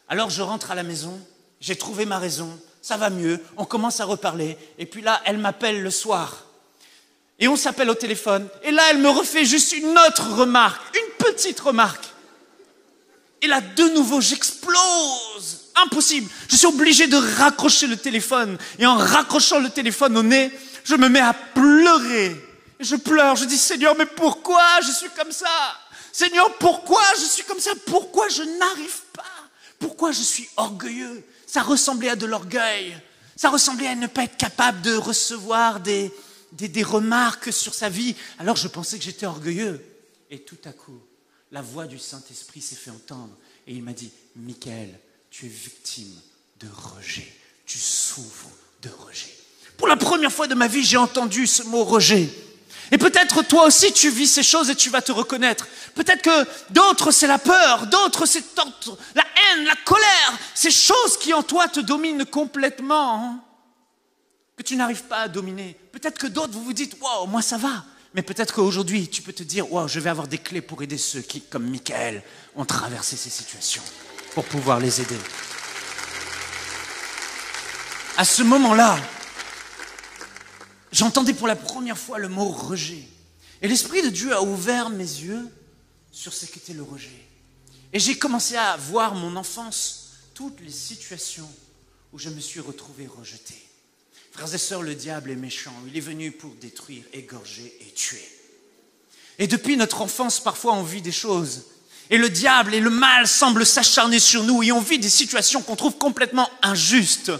Alors je rentre à la maison, j'ai trouvé ma raison, ça va mieux, on commence à reparler, et puis là, elle m'appelle le soir. Et on s'appelle au téléphone, et là, elle me refait juste une autre remarque, une petite remarque. Et là, de nouveau, j'explose. Impossible. Je suis obligé de raccrocher le téléphone. Et en raccrochant le téléphone au nez, je me mets à pleurer. Et je pleure, je dis, Seigneur, mais pourquoi je suis comme ça? Seigneur, pourquoi je suis comme ça? Pourquoi je n'arrive pas? Pourquoi je suis orgueilleux? Ça ressemblait à de l'orgueil. Ça ressemblait à ne pas être capable de recevoir des remarques sur sa vie. Alors je pensais que j'étais orgueilleux. Et tout à coup, la voix du Saint-Esprit s'est fait entendre. Et il m'a dit, Michael, tu es victime de rejet. Tu souffres de rejet. Pour la première fois de ma vie, j'ai entendu ce mot rejet. Et peut-être toi aussi tu vis ces choses et tu vas te reconnaître. Peut-être que d'autres c'est la peur, d'autres c'est la haine, la colère. Ces choses qui en toi te dominent complètement, hein, que tu n'arrives pas à dominer. Peut-être que d'autres vous vous dites, wow, moi ça va. Mais peut-être qu'aujourd'hui tu peux te dire, wow, je vais avoir des clés pour aider ceux qui, comme Michael, ont traversé ces situations, pour pouvoir les aider. À ce moment-là, j'entendais pour la première fois le mot rejet. Et l'Esprit de Dieu a ouvert mes yeux sur ce qu'était le rejet. Et j'ai commencé à voir mon enfance, toutes les situations où je me suis retrouvé rejeté. Frères et sœurs, le diable est méchant. Il est venu pour détruire, égorger et tuer. Et depuis notre enfance, parfois on vit des choses. Et le diable et le mal semblent s'acharner sur nous et on vit des situations qu'on trouve complètement injustes.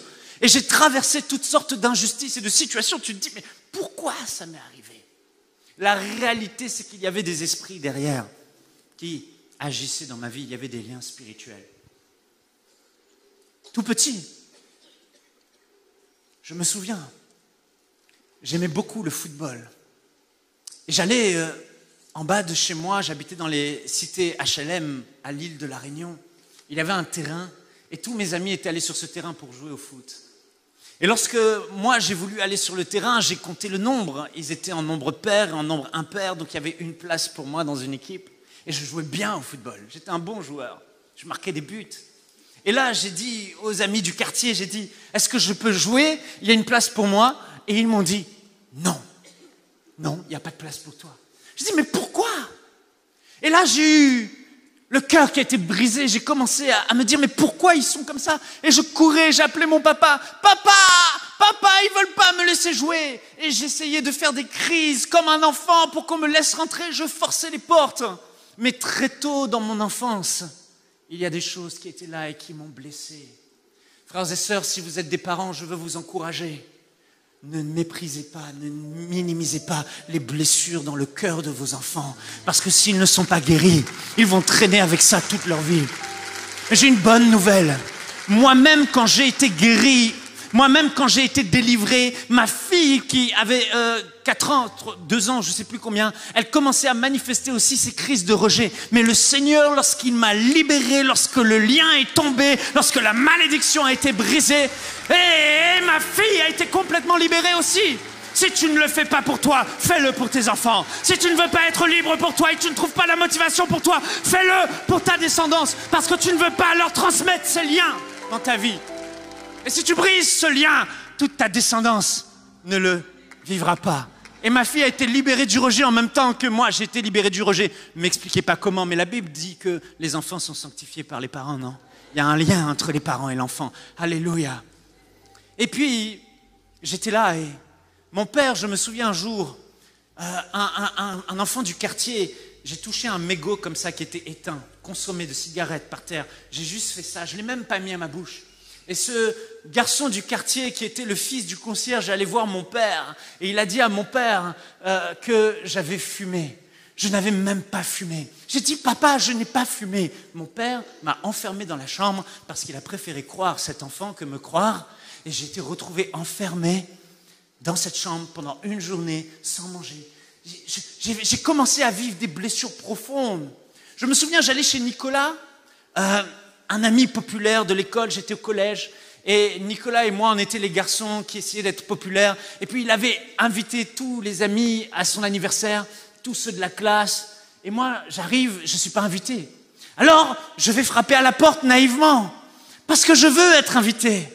Et j'ai traversé toutes sortes d'injustices et de situations. Tu te dis, mais pourquoi ça m'est arrivé? La réalité, c'est qu'il y avait des esprits derrière qui agissaient dans ma vie. Il y avait des liens spirituels. Tout petit, je me souviens, j'aimais beaucoup le football. Et j'allais en bas de chez moi, j'habitais dans les cités HLM à l'île de la Réunion. Il y avait un terrain et tous mes amis étaient allés sur ce terrain pour jouer au foot. Et lorsque moi j'ai voulu aller sur le terrain, j'ai compté le nombre. Ils étaient en nombre pair et en nombre impair, donc il y avait une place pour moi dans une équipe. Et je jouais bien au football, j'étais un bon joueur, je marquais des buts. Et là j'ai dit aux amis du quartier, j'ai dit, est-ce que je peux jouer? Il y a une place pour moi. Et ils m'ont dit, non, il n'y a pas de place pour toi. Je dis, mais pourquoi? Et là j'ai eu le cœur qui a été brisé, j'ai commencé à me dire, mais pourquoi ils sont comme ça? Et je courais, j'appelais mon papa, papa, ils veulent pas me laisser sais jouer. Et j'essayais de faire des crises comme un enfant pour qu'on me laisse rentrer. Je forçais les portes. Mais très tôt dans mon enfance, il y a des choses qui étaient là et qui m'ont blessé. Frères et sœurs, si vous êtes des parents, je veux vous encourager. Ne méprisez pas, ne minimisez pas les blessures dans le cœur de vos enfants. Parce que s'ils ne sont pas guéris, ils vont traîner avec ça toute leur vie. Mais j'ai une bonne nouvelle. Moi-même, quand j'ai été guéri, moi-même, quand j'ai été délivré, ma fille qui avait 4 ans, 2 ans, je ne sais plus combien, elle commençait à manifester aussi ces crises de rejet. Mais le Seigneur, lorsqu'il m'a libéré, lorsque le lien est tombé, lorsque la malédiction a été brisée, et ma fille a été complètement libérée aussi. Si tu ne le fais pas pour toi, fais-le pour tes enfants. Si tu ne veux pas être libre pour toi et tu ne trouves pas la motivation pour toi, fais-le pour ta descendance. Parce que tu ne veux pas leur transmettre ces liens dans ta vie. Et si tu brises ce lien, toute ta descendance ne le vivra pas. Et ma fille a été libérée du rejet en même temps que moi, j'ai été libéré du rejet. Ne m'expliquez pas comment, mais la Bible dit que les enfants sont sanctifiés par les parents, non? Il y a un lien entre les parents et l'enfant. Alléluia. Et puis, j'étais là et mon père, je me souviens un jour, un enfant du quartier, j'ai touché un mégot comme ça qui était éteint, consommé de cigarettes par terre. J'ai juste fait ça, je ne l'ai même pas mis à ma bouche. Et ce garçon du quartier qui était le fils du concierge allait voir mon père et il a dit à mon père que j'avais fumé. Je n'avais même pas fumé. J'ai dit, papa, je n'ai pas fumé. Mon père m'a enfermé dans la chambre parce qu'il a préféré croire cet enfant que me croire. Et j'ai été retrouvé enfermé dans cette chambre pendant une journée sans manger. J'ai commencé à vivre des blessures profondes. Je me souviens, j'allais chez Nicolas, un ami populaire de l'école, j'étais au collège, et Nicolas et moi, on était les garçons qui essayaient d'être populaires. Et puis il avait invité tous les amis à son anniversaire, tous ceux de la classe. Et moi, j'arrive, je ne suis pas invité. Alors, je vais frapper à la porte naïvement, parce que je veux être invité.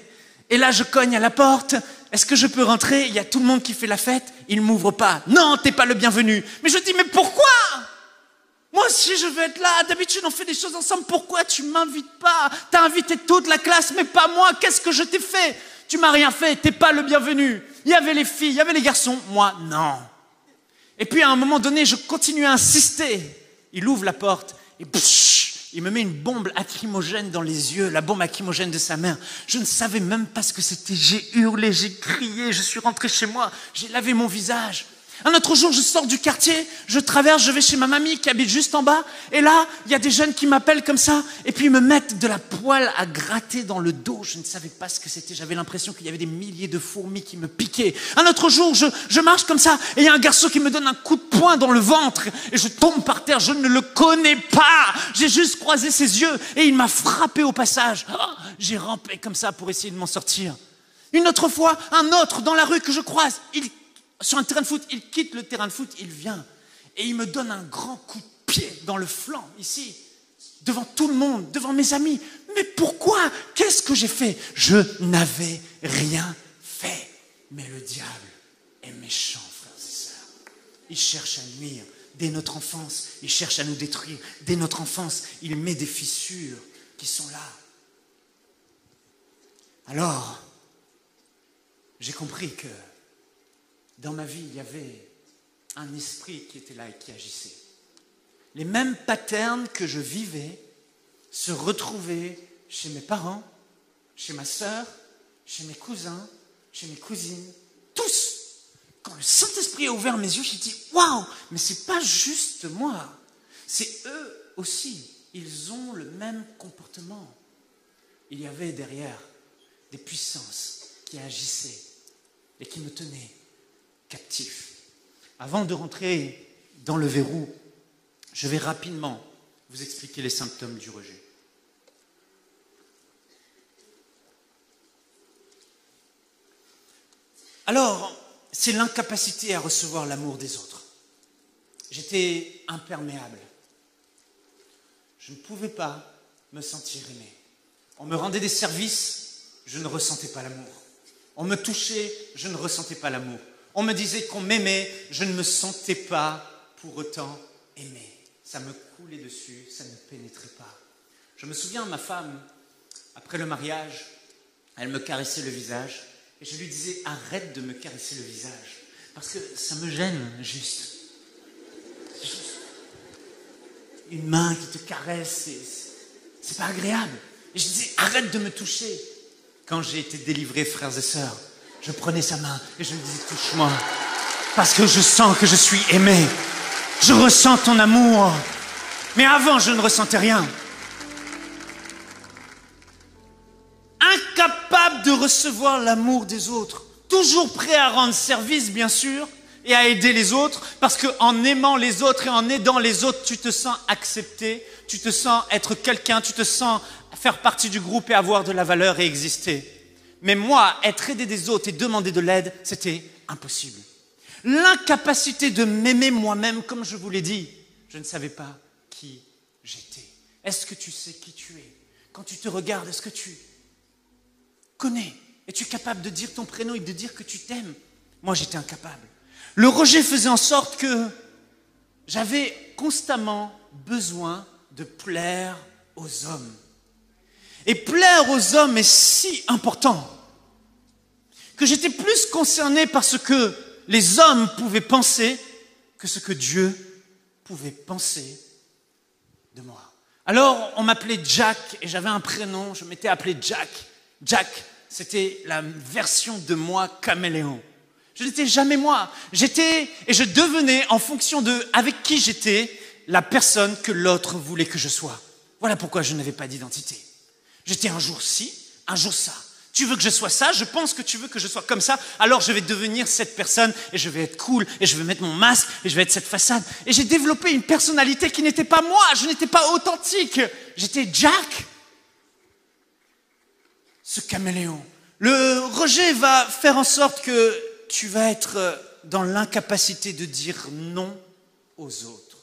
Et là, je cogne à la porte. Est-ce que je peux rentrer? Il y a tout le monde qui fait la fête. Il ne m'ouvre pas. Non, t'es pas le bienvenu. Mais je dis, mais pourquoi? Moi aussi, je veux être là. D'habitude, on fait des choses ensemble. Pourquoi tu m'invites pas? T'as invité toute la classe, mais pas moi. Qu'est-ce que je t'ai fait? Tu m'as rien fait. T'es pas le bienvenu. Il y avait les filles, il y avait les garçons. Moi, non. Et puis, à un moment donné, je continue à insister. Il ouvre la porte et il me met une bombe lacrymogène dans les yeux, la bombe lacrymogène de sa mère. Je ne savais même pas ce que c'était. J'ai hurlé, j'ai crié, je suis rentré chez moi, j'ai lavé mon visage. Un autre jour, je sors du quartier, je traverse, je vais chez ma mamie qui habite juste en bas. Et là, il y a des jeunes qui m'appellent comme ça et puis ils me mettent de la poêle à gratter dans le dos. Je ne savais pas ce que c'était. J'avais l'impression qu'il y avait des milliers de fourmis qui me piquaient. Un autre jour, je marche comme ça et il y a un garçon qui me donne un coup de poing dans le ventre et je tombe par terre. Je ne le connais pas. J'ai juste croisé ses yeux et il m'a frappé au passage. Oh, j'ai rampé comme ça pour essayer de m'en sortir. Une autre fois, un autre dans la rue que je croise, sur un terrain de foot, il quitte le terrain de foot, il vient et il me donne un grand coup de pied dans le flanc, ici, devant tout le monde, devant mes amis. Mais pourquoi? Qu'est-ce que j'ai fait? Je n'avais rien fait. Mais le diable est méchant, frères et sœurs. Il cherche à nuire dès notre enfance, il cherche à nous détruire. Dès notre enfance, il met des fissures qui sont là. Alors, j'ai compris que dans ma vie, il y avait un esprit qui était là et qui agissait. Les mêmes patterns que je vivais se retrouvaient chez mes parents, chez ma sœur, chez mes cousins, chez mes cousines, tous. Quand le Saint-Esprit a ouvert mes yeux, j'ai dit « Waouh, mais c'est pas juste moi, c'est eux aussi, ils ont le même comportement. » Il y avait derrière des puissances qui agissaient et qui me tenaient captif. Avant de rentrer dans le verrou, je vais rapidement vous expliquer les symptômes du rejet. Alors, c'est l'incapacité à recevoir l'amour des autres. J'étais imperméable. Je ne pouvais pas me sentir aimé. On me rendait des services, je ne ressentais pas l'amour. On me touchait, je ne ressentais pas l'amour. On me disait qu'on m'aimait, je ne me sentais pas pour autant aimé. Ça me coulait dessus, ça ne pénétrait pas. Je me souviens, ma femme, après le mariage, elle me caressait le visage Et je lui disais, arrête de me caresser le visage. Parce que ça me gêne, juste. Une main qui te caresse, c'est pas agréable. Et je disais, arrête de me toucher. Quand j'ai été délivré, frères et sœurs, je prenais sa main et je lui disais, touche-moi. Parce que je sens que je suis aimé. Je ressens ton amour. Mais avant, je ne ressentais rien. Incapable de recevoir l'amour des autres. Toujours prêt à rendre service, bien sûr, et à aider les autres. Parce qu'en aimant les autres et en aidant les autres, tu te sens accepté. Tu te sens être quelqu'un. Tu te sens faire partie du groupe et avoir de la valeur et exister. Mais moi, être aidé des autres et demander de l'aide, c'était impossible. L'incapacité de m'aimer moi-même, comme je vous l'ai dit, je ne savais pas qui j'étais. Est-ce que tu sais qui tu es? Quand tu te regardes, est-ce que tu connais? Es-tu capable de dire ton prénom et de dire que tu t'aimes? Moi, j'étais incapable. Le rejet faisait en sorte que j'avais constamment besoin de plaire aux hommes. Et plaire aux hommes est si important que j'étais plus concerné par ce que les hommes pouvaient penser que ce que Dieu pouvait penser de moi. Alors, on m'appelait Jack et j'avais un prénom, je m'étais appelé Jack. Jack, c'était la version de moi caméléon. Je n'étais jamais moi. J'étais et je devenais en fonction de avec qui j'étais la personne que l'autre voulait que je sois. Voilà pourquoi je n'avais pas d'identité. J'étais un jour ci, un jour ça. Tu veux que je sois ça, je pense que tu veux que je sois comme ça, alors je vais devenir cette personne et je vais être cool et je vais mettre mon masque et je vais être cette façade. Et j'ai développé une personnalité qui n'était pas moi, je n'étais pas authentique. J'étais Jack, ce caméléon. Le rejet va faire en sorte que tu vas être dans l'incapacité de dire non aux autres.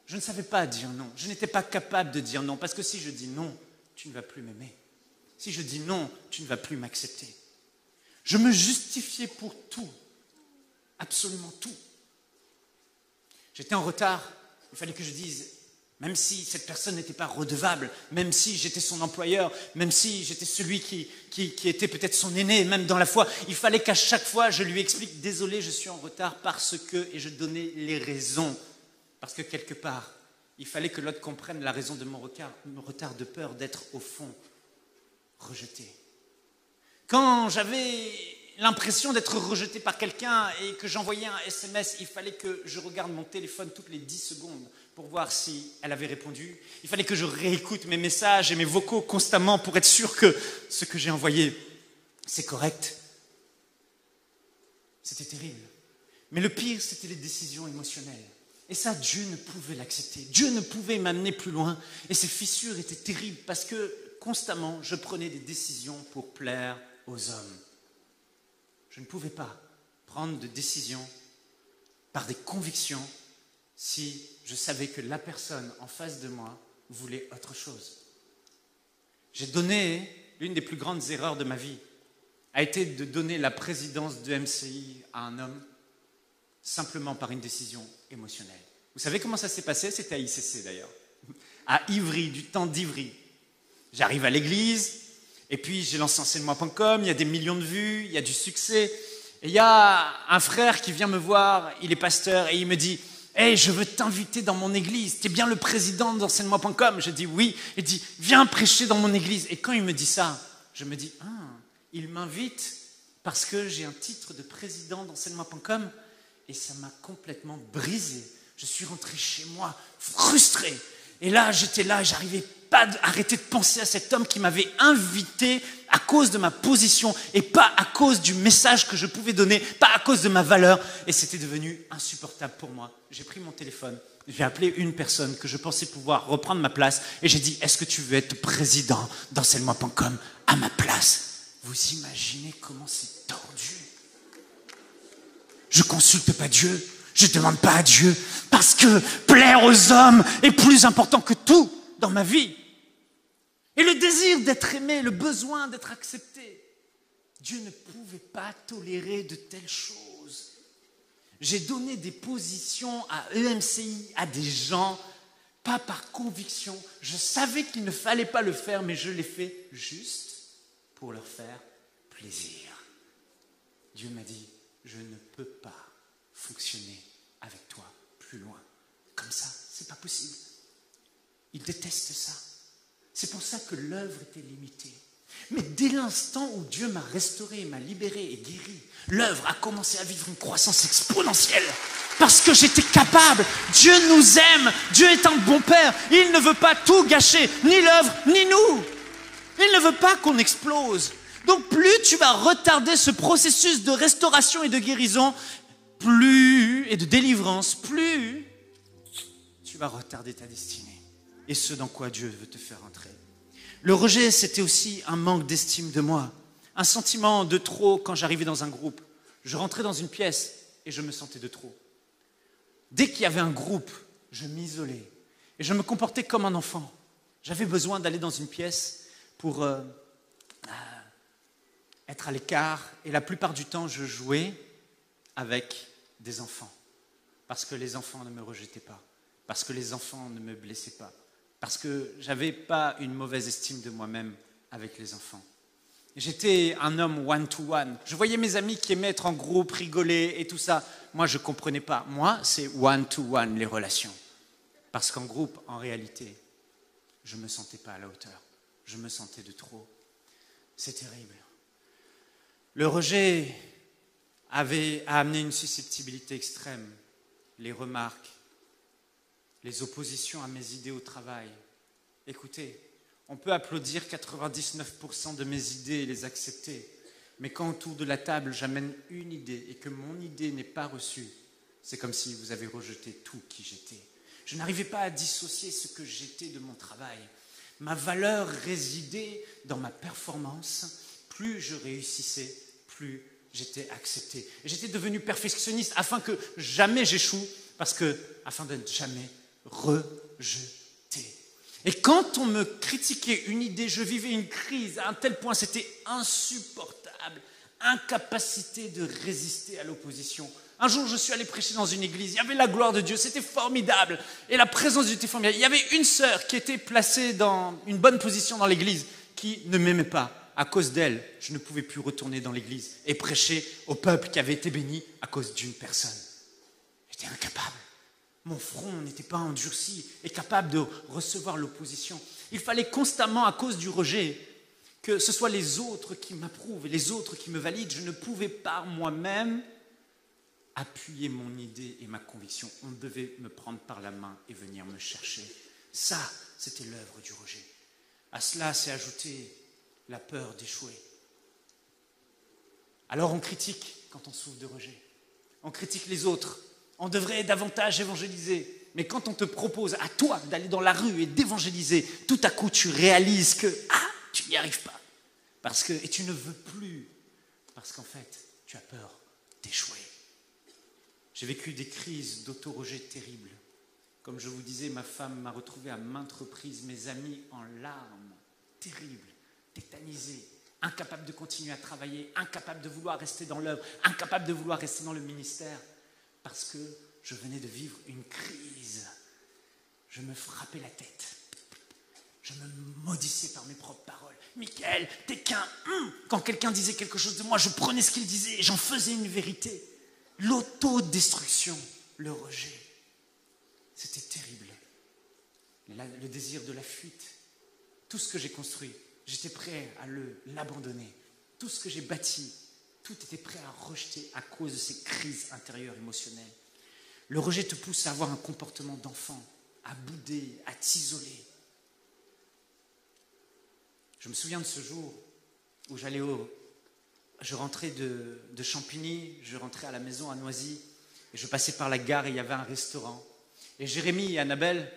Je ne savais pas dire non, je n'étais pas capable de dire non, parce que si je dis non, tu ne vas plus m'aimer. Si je dis non, tu ne vas plus m'accepter. Je me justifiais pour tout, absolument tout. J'étais en retard, il fallait que je dise, même si cette personne n'était pas redevable, même si j'étais son employeur, même si j'étais celui qui était peut-être son aîné, même dans la foi, il fallait qu'à chaque fois je lui explique, désolé, je suis en retard parce que, et je donnais les raisons, parce que quelque part, il fallait que l'autre comprenne la raison de mon retard de peur d'être au fond rejeté. Quand j'avais l'impression d'être rejeté par quelqu'un et que j'envoyais un SMS, il fallait que je regarde mon téléphone toutes les 10 secondes pour voir si elle avait répondu. Il fallait que je réécoute mes messages et mes vocaux constamment pour être sûr que ce que j'ai envoyé, c'est correct. C'était terrible. Mais le pire, c'était les décisions émotionnelles. Et ça, Dieu ne pouvait l'accepter. Dieu ne pouvait m'amener plus loin. Et ces fissures étaient terribles parce que constamment, je prenais des décisions pour plaire aux hommes. Je ne pouvais pas prendre de décisions par des convictions si je savais que la personne en face de moi voulait autre chose. J'ai donné, l'une des plus grandes erreurs de ma vie, a été de donner la présidence de MCI à un homme simplement par une décision émotionnelle. Vous savez comment ça s'est passé? C'était à ICC d'ailleurs, à Ivry, du temps d'Ivry. J'arrive à l'église, et puis j'ai lancé enseignement.com, il y a des millions de vues, il y a du succès. Et il y a un frère qui vient me voir, il est pasteur, et il me dit « Hey, je veux t'inviter dans mon église, t'es bien le président d'enseignement.com ?» Je dis « Oui ». Il dit « Viens prêcher dans mon église ». Et quand il me dit ça, je me dis « Ah, il m'invite parce que j'ai un titre de président d'enseignement.com » et ça m'a complètement brisé. Je suis rentré chez moi, frustré. Et là, j'étais là, j'arrivais pas à arrêter de penser à cet homme qui m'avait invité à cause de ma position et pas à cause du message que je pouvais donner, pas à cause de ma valeur. Et c'était devenu insupportable pour moi. J'ai pris mon téléphone, j'ai appelé une personne que je pensais pouvoir reprendre ma place et j'ai dit « Est-ce que tu veux être président d'enseignement.com à ma place ?» Vous imaginez comment c'est tordu? Je consulte pas Dieu, je ne demande pas à Dieu, parce que plaire aux hommes est plus important que tout dans ma vie. Et le désir d'être aimé, le besoin d'être accepté, Dieu ne pouvait pas tolérer de telles choses. J'ai donné des positions à EMCI, à des gens, pas par conviction. Je savais qu'il ne fallait pas le faire, mais je l'ai fait juste pour leur faire plaisir. Dieu m'a dit, je ne peux pas fonctionner avec toi plus loin. Comme ça, c'est pas possible. Il déteste ça. C'est pour ça que l'œuvre était limitée. Mais dès l'instant où Dieu m'a restauré, m'a libéré et guéri, l'œuvre a commencé à vivre une croissance exponentielle. Parce que j'étais capable. Dieu nous aime. Dieu est un bon Père. Il ne veut pas tout gâcher, ni l'œuvre, ni nous. Il ne veut pas qu'on explose. Donc plus tu vas retarder ce processus de restauration et de guérison, et de délivrance, plus tu vas retarder ta destinée. Et ce dans quoi Dieu veut te faire entrer. Le rejet, c'était aussi un manque d'estime de moi. Un sentiment de trop quand j'arrivais dans un groupe. Je rentrais dans une pièce et je me sentais de trop. Dès qu'il y avait un groupe, je m'isolais. Et je me comportais comme un enfant. J'avais besoin d'aller dans une pièce pour être à l'écart. Et la plupart du temps, je jouais avec des enfants. Parce que les enfants ne me rejetaient pas. Parce que les enfants ne me blessaient pas. Parce que je n'avais pas une mauvaise estime de moi-même avec les enfants. J'étais un homme one-to-one. Je voyais mes amis qui aimaient être en groupe, rigoler et tout ça. Moi, je ne comprenais pas. Moi, c'est one-to-one, les relations. Parce qu'en groupe, en réalité, je ne me sentais pas à la hauteur. Je me sentais de trop. C'est terrible. Le rejet a amené une susceptibilité extrême. Les remarques, les oppositions à mes idées au travail. Écoutez, on peut applaudir 99% de mes idées et les accepter, mais quand autour de la table j'amène une idée et que mon idée n'est pas reçue, c'est comme si vous avez rejeté tout qui j'étais. Je n'arrivais pas à dissocier ce que j'étais de mon travail. Ma valeur résidait dans ma performance. Plus je réussissais, plus j'étais accepté. Et j'étais devenu perfectionniste afin que jamais j'échoue, afin de ne jamais rejeter. Et quand on me critiquait une idée, je vivais une crise à un tel point, c'était insupportable, incapacité de résister à l'opposition. Un jour, je suis allé prêcher dans une église, il y avait la gloire de Dieu, c'était formidable, et la présence de Dieu était formidable. Il y avait une sœur qui était placée dans une bonne position dans l'église, qui ne m'aimait pas. À cause d'elle, je ne pouvais plus retourner dans l'église et prêcher au peuple qui avait été béni à cause d'une personne. J'étais incapable. Mon front n'était pas endurci et capable de recevoir l'opposition. Il fallait constamment, à cause du rejet, que ce soit les autres qui m'approuvent et les autres qui me valident. Je ne pouvais pas moi-même appuyer mon idée et ma conviction. On devait me prendre par la main et venir me chercher. Ça, c'était l'œuvre du rejet. À cela s'est ajoutée la peur d'échouer. Alors on critique quand on souffre de rejet. On critique les autres. On devrait davantage évangéliser. Mais quand on te propose à toi d'aller dans la rue et d'évangéliser, tout à coup tu réalises que tu n'y arrives pas. Et tu ne veux plus. Parce qu'en fait, tu as peur d'échouer. J'ai vécu des crises d'auto-rejet terribles. Comme je vous disais, ma femme m'a retrouvé à maintes reprises, mes amis en larmes, terribles, tétanisés, incapables de continuer à travailler, incapables de vouloir rester dans l'œuvre, incapables de vouloir rester dans le ministère. Parce que je venais de vivre une crise. Je me frappais la tête. Je me maudissais par mes propres paroles. Michael, t'es qu'un Quand quelqu'un disait quelque chose de moi, je prenais ce qu'il disait et j'en faisais une vérité. L'autodestruction, le rejet. C'était terrible. Le désir de la fuite. Tout ce que j'ai construit, j'étais prêt à l'abandonner. Tout ce que j'ai bâti, tout était prêt à rejeter à cause de ces crises intérieures émotionnelles. Le rejet te pousse à avoir un comportement d'enfant, à bouder, à t'isoler. Je me souviens de ce jour où je rentrais de Champigny, je rentrais à la maison à Noisy, et je passais par la gare et il y avait un restaurant. Et Jérémy et Annabelle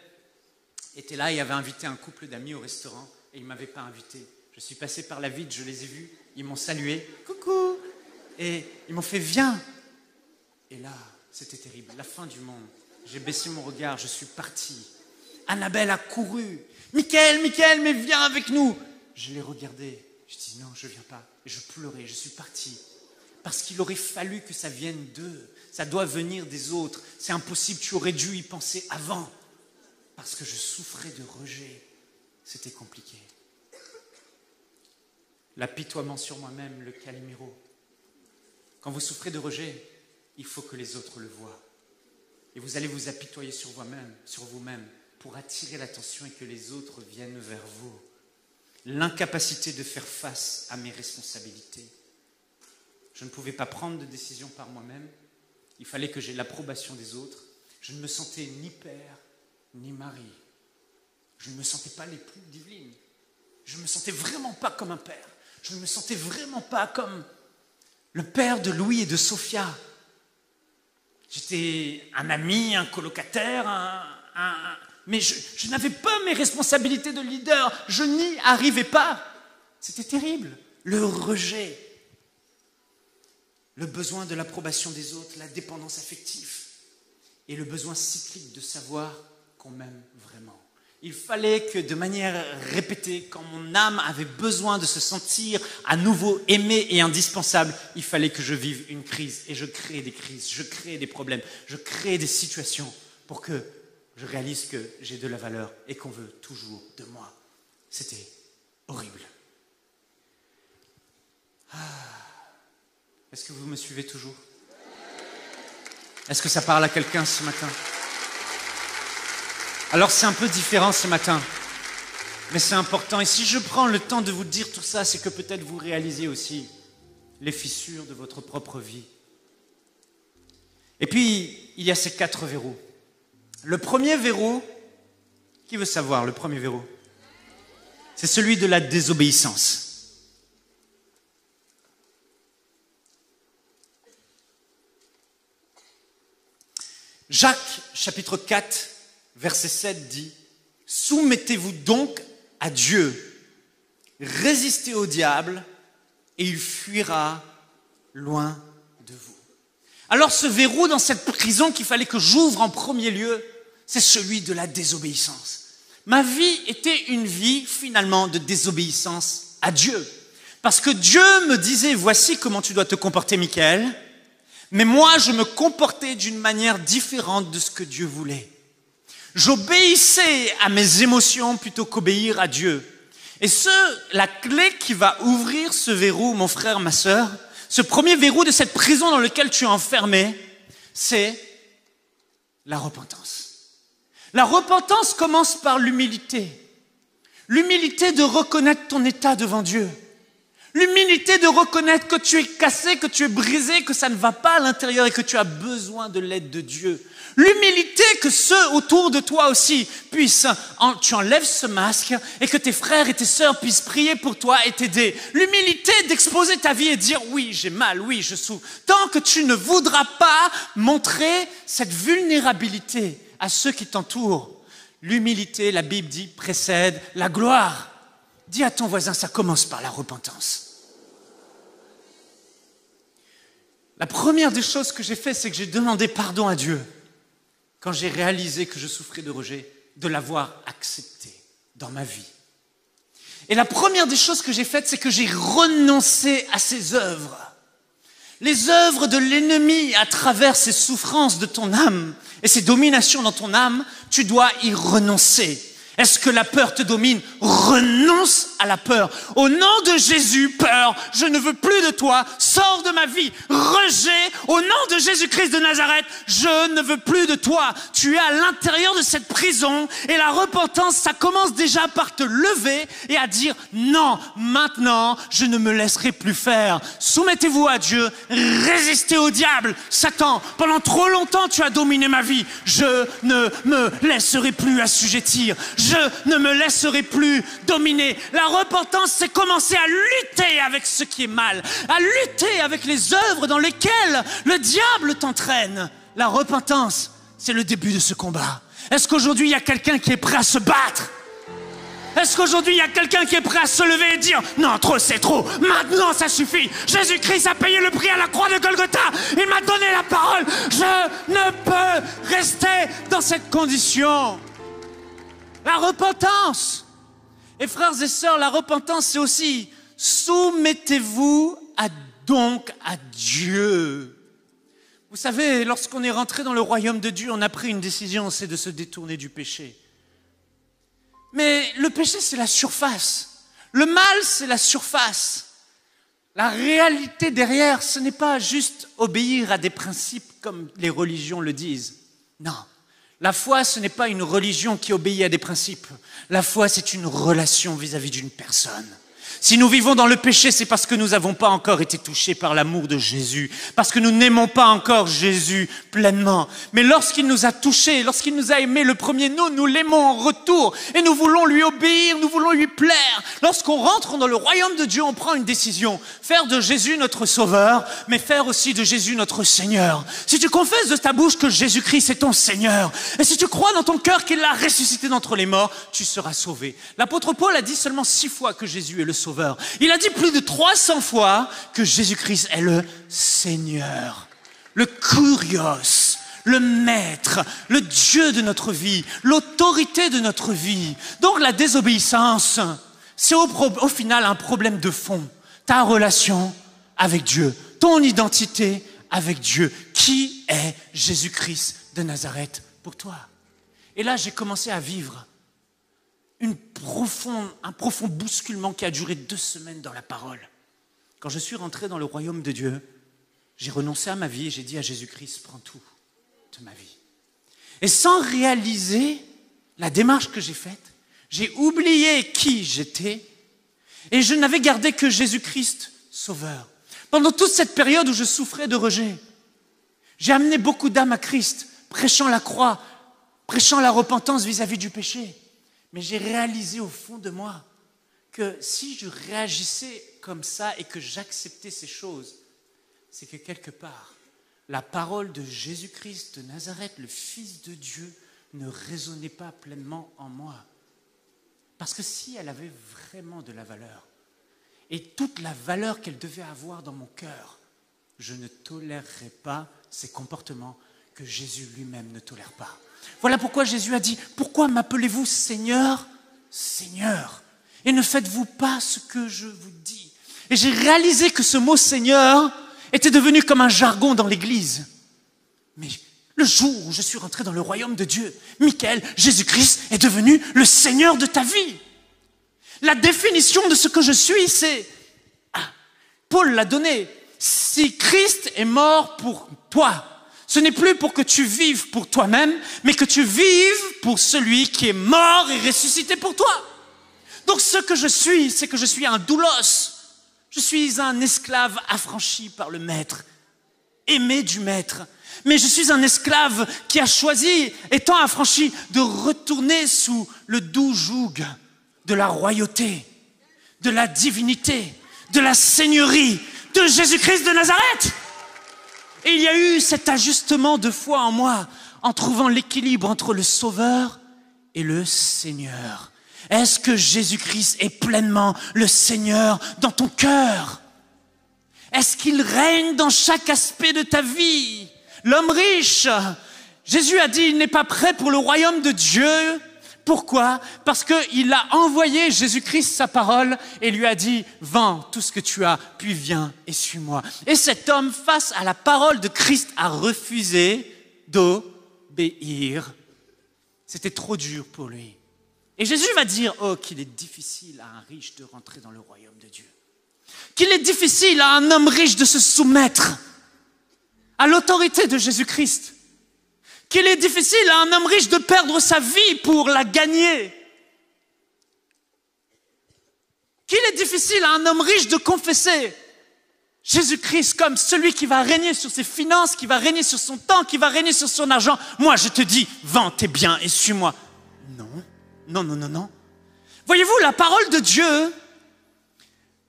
étaient là, ils avaient invité un couple d'amis au restaurant, et ils ne m'avaient pas invité. Je suis passé par la vitre, je les ai vus, ils m'ont salué, coucou, et ils m'ont fait viens. Et là, c'était terrible, la fin du monde. J'ai baissé mon regard, je suis parti. Annabelle a couru. Michael, mais viens avec nous. Je l'ai regardé, je dis non, je ne viens pas. Et je pleurais, je suis parti. Parce qu'il aurait fallu que ça vienne d'eux. Ça doit venir des autres. C'est impossible, tu aurais dû y penser avant. Parce que je souffrais de rejet. C'était compliqué. L'apitoiement sur moi-même, le calimero. Quand vous souffrez de rejet, il faut que les autres le voient. Et vous allez vous apitoyer sur vous-même pour attirer l'attention et que les autres viennent vers vous. L'incapacité de faire face à mes responsabilités. Je ne pouvais pas prendre de décision par moi-même. Il fallait que j'aie l'approbation des autres. Je ne me sentais ni père, ni mari. Je ne me sentais pas l'époux d'Yveline. Je ne me sentais vraiment pas comme un père. Je ne me sentais vraiment pas comme le père de Louis et de Sophia. J'étais un ami, un colocataire, mais je n'avais pas mes responsabilités de leader. Je n'y arrivais pas. C'était terrible. Le rejet, le besoin de l'approbation des autres, la dépendance affective et le besoin cyclique de savoir qu'on m'aime vraiment. Il fallait que de manière répétée, quand mon âme avait besoin de se sentir à nouveau aimée et indispensable, il fallait que je vive une crise. Et je crée des crises, je crée des problèmes, je crée des situations pour que je réalise que j'ai de la valeur et qu'on veut toujours de moi. C'était horrible. Est-ce que vous me suivez toujours? Est-ce que ça parle à quelqu'un ce matin? Alors c'est un peu différent ce matin, mais c'est important. Et si je prends le temps de vous dire tout ça, c'est que peut-être vous réalisez aussi les fissures de votre propre vie. Et puis, il y a ces 4 verrous. Le premier verrou, qui veut savoir le premier verrou? C'est celui de la désobéissance. Jacques, chapitre 4, verset 7 dit « Soumettez-vous donc à Dieu, résistez au diable, et il fuira loin de vous. » Alors ce verrou dans cette prison qu'il fallait que j'ouvre en premier lieu, c'est celui de la désobéissance. Ma vie était une vie finalement de désobéissance à Dieu. Parce que Dieu me disait « Voici comment tu dois te comporter, Michael », mais moi je me comportais d'une manière différente de ce que Dieu voulait. J'obéissais à mes émotions plutôt qu'obéir à Dieu. Et la clé qui va ouvrir ce verrou, mon frère, ma sœur, ce premier verrou de cette prison dans laquelle tu es enfermé, c'est la repentance. La repentance commence par l'humilité. L'humilité de reconnaître ton état devant Dieu. L'humilité de reconnaître que tu es cassé, que tu es brisé, que ça ne va pas à l'intérieur et que tu as besoin de l'aide de Dieu. L'humilité que ceux autour de toi aussi puissent, tu enlèves ce masque et que tes frères et tes sœurs puissent prier pour toi et t'aider. L'humilité d'exposer ta vie et dire oui, j'ai mal, oui, je souffre. Tant que tu ne voudras pas montrer cette vulnérabilité à ceux qui t'entourent. L'humilité, la Bible dit, précède la gloire. Dis à ton voisin, ça commence par la repentance. La première des choses que j'ai fait, c'est que j'ai demandé pardon à Dieu. Quand j'ai réalisé que je souffrais de rejet, de l'avoir accepté dans ma vie. Et la première des choses que j'ai faites, c'est que j'ai renoncé à ces œuvres. Les œuvres de l'ennemi à travers ces souffrances de ton âme et ces dominations dans ton âme, tu dois y renoncer. Est-ce que la peur te domine? Renonce à la peur. Au nom de Jésus, peur, je ne veux plus de toi. Sors de ma vie. Rejet, au nom de Jésus-Christ de Nazareth, je ne veux plus de toi. Tu es à l'intérieur de cette prison et la repentance, ça commence déjà par te lever et à dire non, maintenant, je ne me laisserai plus faire. Soumettez-vous à Dieu, résistez au diable. Satan, pendant trop longtemps, tu as dominé ma vie. Je ne me laisserai plus assujettir. Je ne me laisserai plus dominer. La repentance, c'est commencer à lutter avec ce qui est mal, à lutter avec les œuvres dans lesquelles le diable t'entraîne. La repentance, c'est le début de ce combat. Est-ce qu'aujourd'hui, il y a quelqu'un qui est prêt à se battre? Est-ce qu'aujourd'hui, il y a quelqu'un qui est prêt à se lever et dire « Non, trop, c'est trop. Maintenant, ça suffit. Jésus-Christ a payé le prix à la croix de Golgotha. Il m'a donné la parole. Je ne peux rester dans cette condition. » La repentance. Et frères et sœurs, la repentance, c'est aussi soumettez-vous donc à Dieu. Vous savez, lorsqu'on est rentré dans le royaume de Dieu, on a pris une décision, c'est de se détourner du péché. Mais le péché, c'est la surface. Le mal, c'est la surface. La réalité derrière, ce n'est pas juste obéir à des principes comme les religions le disent. Non, la foi, ce n'est pas une religion qui obéit à des principes. La foi, c'est une relation vis-à-vis d'une personne. Si nous vivons dans le péché, c'est parce que nous n'avons pas encore été touchés par l'amour de Jésus, parce que nous n'aimons pas encore Jésus pleinement. Mais lorsqu'il nous a touchés, lorsqu'il nous a aimés, le premier, nous l'aimons en retour et nous voulons lui obéir, nous voulons lui plaire. Lorsqu'on rentre dans le royaume de Dieu, on prend une décision, faire de Jésus notre sauveur, mais faire aussi de Jésus notre Seigneur. Si tu confesses de ta bouche que Jésus-Christ est ton Seigneur, et si tu crois dans ton cœur qu'il l'a ressuscité d'entre les morts, tu seras sauvé. L'apôtre Paul a dit seulement 6 fois que Jésus est le Sauveur. Il a dit plus de 300 fois que Jésus-Christ est le Seigneur, le Kurios, le Maître, le Dieu de notre vie, l'autorité de notre vie. Donc la désobéissance, c'est au final un problème de fond. Ta relation avec Dieu, ton identité avec Dieu. Qui est Jésus-Christ de Nazareth pour toi? Et là, j'ai commencé à vivre un profond bousculement qui a duré 2 semaines dans la parole. Quand je suis rentré dans le royaume de Dieu, j'ai renoncé à ma vie et j'ai dit à Jésus-Christ, prends tout de ma vie. Et sans réaliser la démarche que j'ai faite, j'ai oublié qui j'étais et je n'avais gardé que Jésus-Christ sauveur. Pendant toute cette période où je souffrais de rejet, j'ai amené beaucoup d'âmes à Christ, prêchant la croix, prêchant la repentance vis-à-vis du péché. Mais j'ai réalisé au fond de moi que si je réagissais comme ça et que j'acceptais ces choses, c'est que quelque part, la parole de Jésus-Christ de Nazareth, le Fils de Dieu, ne résonnait pas pleinement en moi. Parce que si elle avait vraiment de la valeur, et toute la valeur qu'elle devait avoir dans mon cœur, je ne tolérerais pas ces comportements que Jésus lui-même ne tolère pas. Voilà pourquoi Jésus a dit, pourquoi m'appelez-vous Seigneur, Seigneur, et ne faites-vous pas ce que je vous dis? Et j'ai réalisé que ce mot Seigneur était devenu comme un jargon dans l'église. Mais le jour où je suis rentré dans le royaume de Dieu, Michael, Jésus-Christ est devenu le Seigneur de ta vie. La définition de ce que je suis, c'est, Paul l'a donné, si Christ est mort pour toi, ce n'est plus pour que tu vives pour toi-même, mais que tu vives pour celui qui est mort et ressuscité pour toi. Donc ce que je suis, c'est que je suis un doulos. Je suis un esclave affranchi par le maître, aimé du maître. Mais je suis un esclave qui a choisi, étant affranchi, de retourner sous le doux joug de la royauté, de la divinité, de la seigneurie de Jésus-Christ de Nazareth. Et il y a eu cet ajustement de foi en moi, en trouvant l'équilibre entre le Sauveur et le Seigneur. Est-ce que Jésus-Christ est pleinement le Seigneur dans ton cœur? Est-ce qu'il règne dans chaque aspect de ta vie? L'homme riche, Jésus a dit, il n'est pas prêt pour le royaume de Dieu. Pourquoi? Parce qu'il a envoyé Jésus-Christ sa parole et lui a dit, vends tout ce que tu as, puis viens et suis-moi. Et cet homme, face à la parole de Christ, a refusé d'obéir. C'était trop dur pour lui. Et Jésus va dire, oh, qu'il est difficile à un riche de rentrer dans le royaume de Dieu. Qu'il est difficile à un homme riche de se soumettre à l'autorité de Jésus-Christ. Qu'il est difficile à un homme riche de perdre sa vie pour la gagner. Qu'il est difficile à un homme riche de confesser Jésus-Christ comme celui qui va régner sur ses finances, qui va régner sur son temps, qui va régner sur son argent. Moi, je te dis, vends tes biens et suis-moi. Non, non, non, non, non. Voyez-vous, la parole de Dieu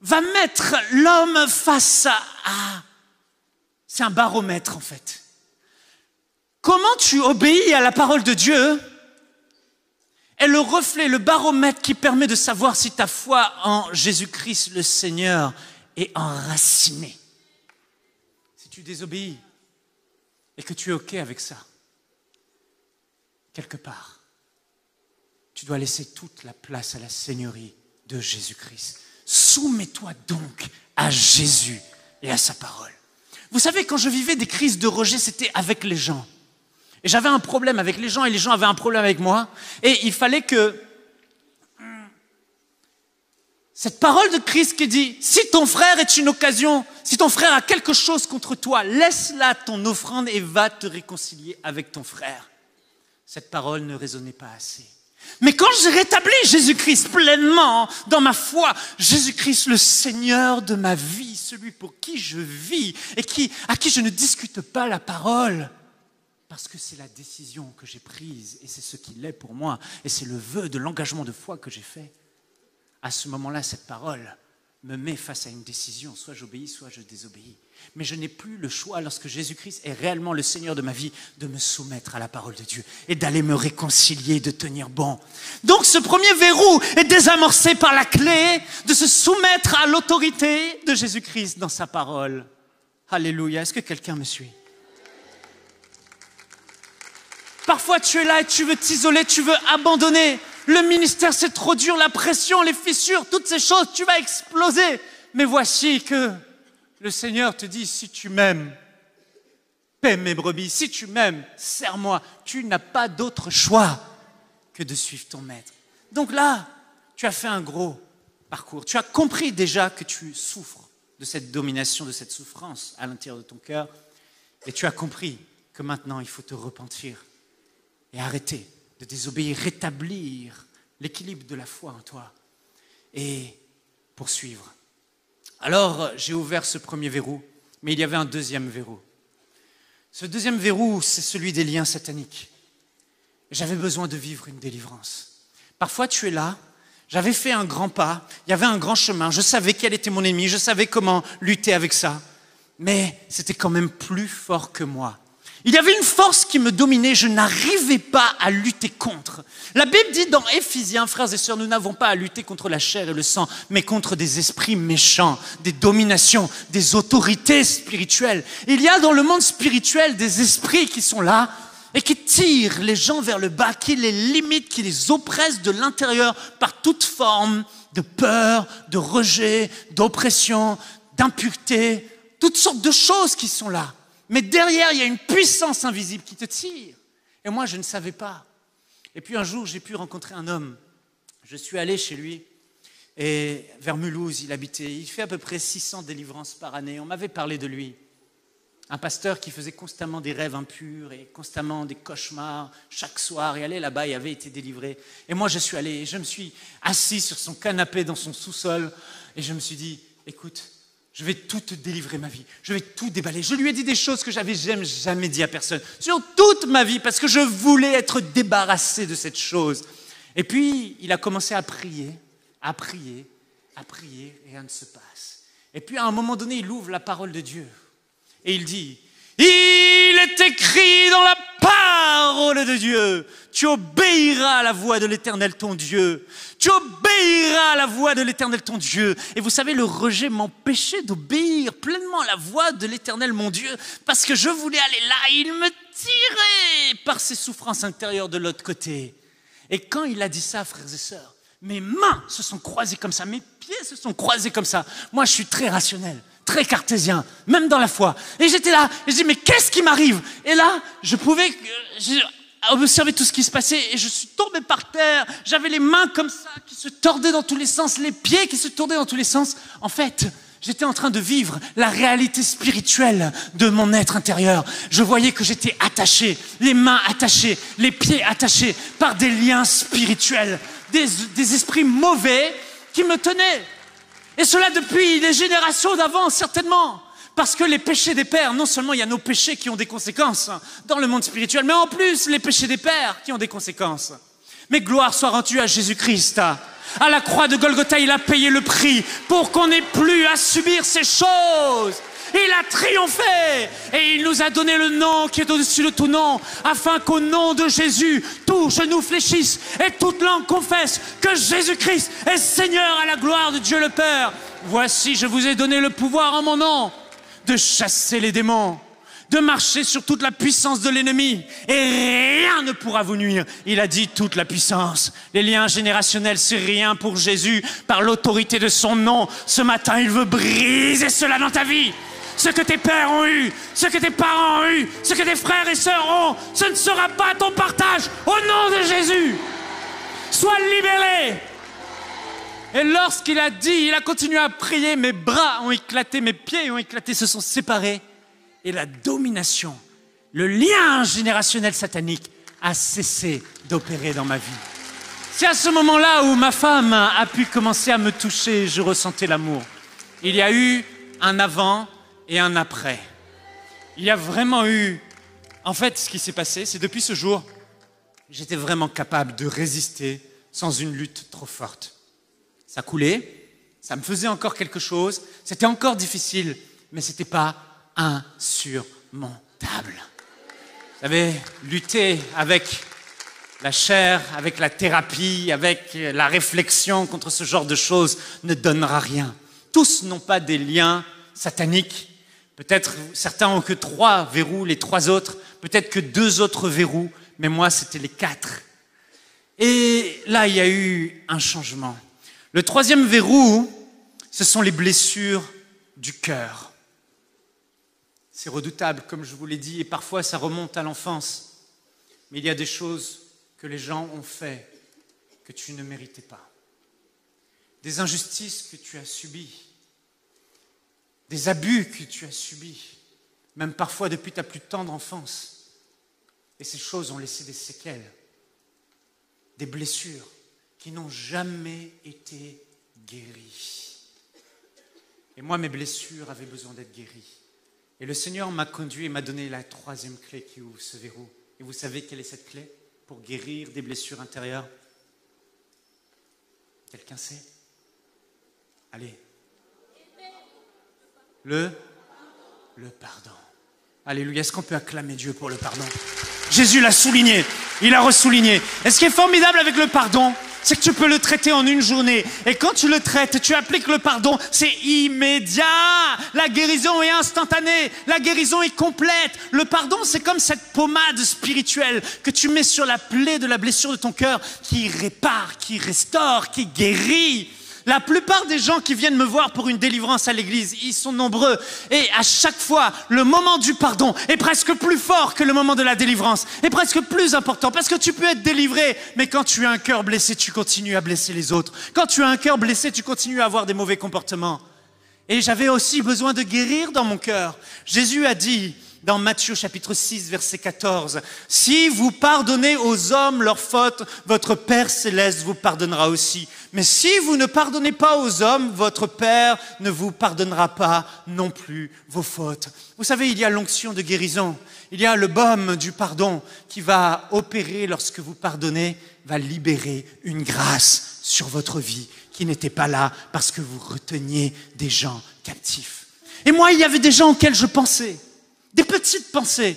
va mettre l'homme face à... C'est un baromètre, en fait. Comment tu obéis à la parole de Dieu est le reflet, le baromètre qui permet de savoir si ta foi en Jésus-Christ le Seigneur est enracinée. Si tu désobéis et que tu es OK avec ça, quelque part, tu dois laisser toute la place à la seigneurie de Jésus-Christ. Soumets-toi donc à Jésus et à sa parole. Vous savez, quand je vivais des crises de rejet, c'était avec les gens. Et j'avais un problème avec les gens et les gens avaient un problème avec moi. Et il fallait que Cette parole de Christ qui dit, si ton frère est une occasion, si ton frère a quelque chose contre toi, laisse là ton offrande et va te réconcilier avec ton frère. Cette parole ne résonnait pas assez. Mais quand j'ai rétabli Jésus-Christ pleinement dans ma foi, Jésus-Christ le Seigneur de ma vie, celui pour qui je vis et à qui je ne discute pas la parole, parce que c'est la décision que j'ai prise et c'est ce qu'il est pour moi et c'est le vœu de l'engagement de foi que j'ai fait. À ce moment-là, cette parole me met face à une décision, soit j'obéis, soit je désobéis. Mais je n'ai plus le choix, lorsque Jésus-Christ est réellement le Seigneur de ma vie, de me soumettre à la parole de Dieu et d'aller me réconcilier, de tenir bon. Donc ce premier verrou est désamorcé par la clé de se soumettre à l'autorité de Jésus-Christ dans sa parole. Alléluia, est-ce que quelqu'un me suit? Parfois tu es là et tu veux t'isoler, tu veux abandonner. Le ministère, c'est trop dur, la pression, les fissures, toutes ces choses, tu vas exploser. Mais voici que le Seigneur te dit, si tu m'aimes, paie mes brebis. Si tu m'aimes, sers-moi. Tu n'as pas d'autre choix que de suivre ton maître. Donc là, tu as fait un gros parcours. Tu as compris déjà que tu souffres de cette domination, de cette souffrance à l'intérieur de ton cœur. Et tu as compris que maintenant, il faut te repentir et arrêter de désobéir, rétablir l'équilibre de la foi en toi et poursuivre. Alors, j'ai ouvert ce premier verrou, mais il y avait un deuxième verrou. Ce deuxième verrou, c'est celui des liens sataniques. J'avais besoin de vivre une délivrance. Parfois, tu es là, j'avais fait un grand pas, il y avait un grand chemin, je savais quel était mon ennemi, je savais comment lutter avec ça, mais c'était quand même plus fort que moi. Il y avait une force qui me dominait, je n'arrivais pas à lutter contre. La Bible dit dans Éphésiens, frères et sœurs, nous n'avons pas à lutter contre la chair et le sang, mais contre des esprits méchants, des dominations, des autorités spirituelles. Il y a dans le monde spirituel des esprits qui sont là et qui tirent les gens vers le bas, qui les limitent, qui les oppressent de l'intérieur par toute forme de peur, de rejet, d'oppression, d'impureté, toutes sortes de choses qui sont là. Mais derrière, il y a une puissance invisible qui te tire. Et moi, je ne savais pas. Et puis un jour, j'ai pu rencontrer un homme. Je suis allé chez lui, et vers Mulhouse, il habitait. Il fait à peu près 600 délivrances par année. On m'avait parlé de lui. Un pasteur qui faisait constamment des rêves impurs et constamment des cauchemars chaque soir. Et allait là-bas, il avait été délivré. Et moi, je suis allé et je me suis assis sur son canapé dans son sous-sol. Et je me suis dit, écoute, je vais tout te délivrer ma vie. Je vais tout déballer. Je lui ai dit des choses que j'avais jamais dit à personne. Sur toute ma vie, parce que je voulais être débarrassé de cette chose. Et puis, il a commencé à prier, et rien ne se passe. Et puis, à un moment donné, il ouvre la parole de Dieu. Et il dit, il est écrit dans la parole de Dieu, tu obéiras à la voix de l'Éternel ton Dieu. Tu obéiras à la voix de l'Éternel ton Dieu. Et vous savez, le rejet m'empêchait d'obéir pleinement à la voix de l'Éternel mon Dieu, parce que je voulais aller là, et il me tirait par ses souffrances intérieures de l'autre côté. Et quand il a dit ça, frères et sœurs, mes mains se sont croisées comme ça, mes pieds se sont croisés comme ça. Moi, je suis très rationnel, très cartésien, même dans la foi. Et j'étais là, et je dis, mais qu'est-ce qui m'arrive? Et là, je pouvais observer tout ce qui se passait, et je suis tombé par terre. J'avais les mains comme ça, qui se tordaient dans tous les sens, les pieds qui se tordaient dans tous les sens. En fait, j'étais en train de vivre la réalité spirituelle de mon être intérieur. Je voyais que j'étais attaché, les mains attachées, les pieds attachés par des liens spirituels, des esprits mauvais qui me tenaient. Et cela depuis les générations d'avant, certainement. Parce que les péchés des pères, non seulement il y a nos péchés qui ont des conséquences dans le monde spirituel, mais en plus les péchés des pères qui ont des conséquences. Mais gloire soit rendue à Jésus-Christ. À la croix de Golgotha, il a payé le prix pour qu'on n'ait plus à subir ces choses. Il a triomphé et il nous a donné le nom qui est au-dessus de tout nom, afin qu'au nom de Jésus, tout genou fléchisse et toute langue confesse que Jésus-Christ est Seigneur à la gloire de Dieu le Père. Voici, je vous ai donné le pouvoir en mon nom de chasser les démons, de marcher sur toute la puissance de l'ennemi, et rien ne pourra vous nuire. Il a dit toute la puissance. Les liens générationnels, c'est rien pour Jésus. Par l'autorité de son nom, ce matin, il veut briser cela dans ta vie. Ce que tes pères ont eu, ce que tes parents ont eu, ce que tes frères et sœurs ont, ce ne sera pas ton partage. Au nom de Jésus, sois libéré. Et lorsqu'il a dit, il a continué à prier, mes bras ont éclaté, mes pieds ont éclaté, se sont séparés. Et la domination, le lien générationnel satanique a cessé d'opérer dans ma vie. C'est à ce moment-là où ma femme a pu commencer à me toucher, je ressentais l'amour. Il y a eu un avant et un après. Il y a vraiment eu... En fait, ce qui s'est passé, c'est depuis ce jour, j'étais vraiment capable de résister sans une lutte trop forte. Ça coulait, ça me faisait encore quelque chose, c'était encore difficile, mais ce n'était pas insurmontable. Vous savez, lutter avec la chair, avec la thérapie, avec la réflexion contre ce genre de choses ne donnera rien. Tous n'ont pas des liens sataniques. Peut-être certains ont que 3 verrous, les 3 autres, peut-être que 2 autres verrous, mais moi c'était les 4. Et là, il y a eu un changement. Le 3e verrou, ce sont les blessures du cœur. C'est redoutable, comme je vous l'ai dit, et parfois ça remonte à l'enfance. Mais il y a des choses que les gens ont fait que tu ne méritais pas. Des injustices que tu as subies. Des abus que tu as subis. Même parfois depuis ta plus tendre enfance. Et ces choses ont laissé des séquelles. Des blessures qui n'ont jamais été guéries. Et moi, mes blessures avaient besoin d'être guéries. Et le Seigneur m'a conduit et m'a donné la 3e clé qui ouvre ce verrou. Et vous savez quelle est cette clé pour guérir des blessures intérieures? Quelqu'un sait? Allez. Le pardon. Alléluia. Est-ce qu'on peut acclamer Dieu pour le pardon? Jésus l'a souligné. Il a ressouligné. Et ce qui est formidable avec le pardon, c'est que tu peux le traiter en une journée. Et quand tu le traites, tu appliques le pardon, c'est immédiat. La guérison est instantanée. La guérison est complète. Le pardon, c'est comme cette pommade spirituelle que tu mets sur la plaie de la blessure de ton cœur, qui répare, qui restaure, qui guérit. La plupart des gens qui viennent me voir pour une délivrance à l'église, ils sont nombreux. Et à chaque fois, le moment du pardon est presque plus fort que le moment de la délivrance. Est presque plus important parce que tu peux être délivré. Mais quand tu as un cœur blessé, tu continues à blesser les autres. Quand tu as un cœur blessé, tu continues à avoir des mauvais comportements. Et j'avais aussi besoin de guérir dans mon cœur. Jésus a dit dans Matthieu chapitre 6, verset 14, « Si vous pardonnez aux hommes leurs fautes, votre Père céleste vous pardonnera aussi. Mais si vous ne pardonnez pas aux hommes, votre Père ne vous pardonnera pas non plus vos fautes. » Vous savez, il y a l'onction de guérison. Il y a le baume du pardon qui va opérer lorsque vous pardonnez, va libérer une grâce sur votre vie qui n'était pas là parce que vous reteniez des gens captifs. Et moi, il y avait des gens auxquels je pensais. Des petites pensées.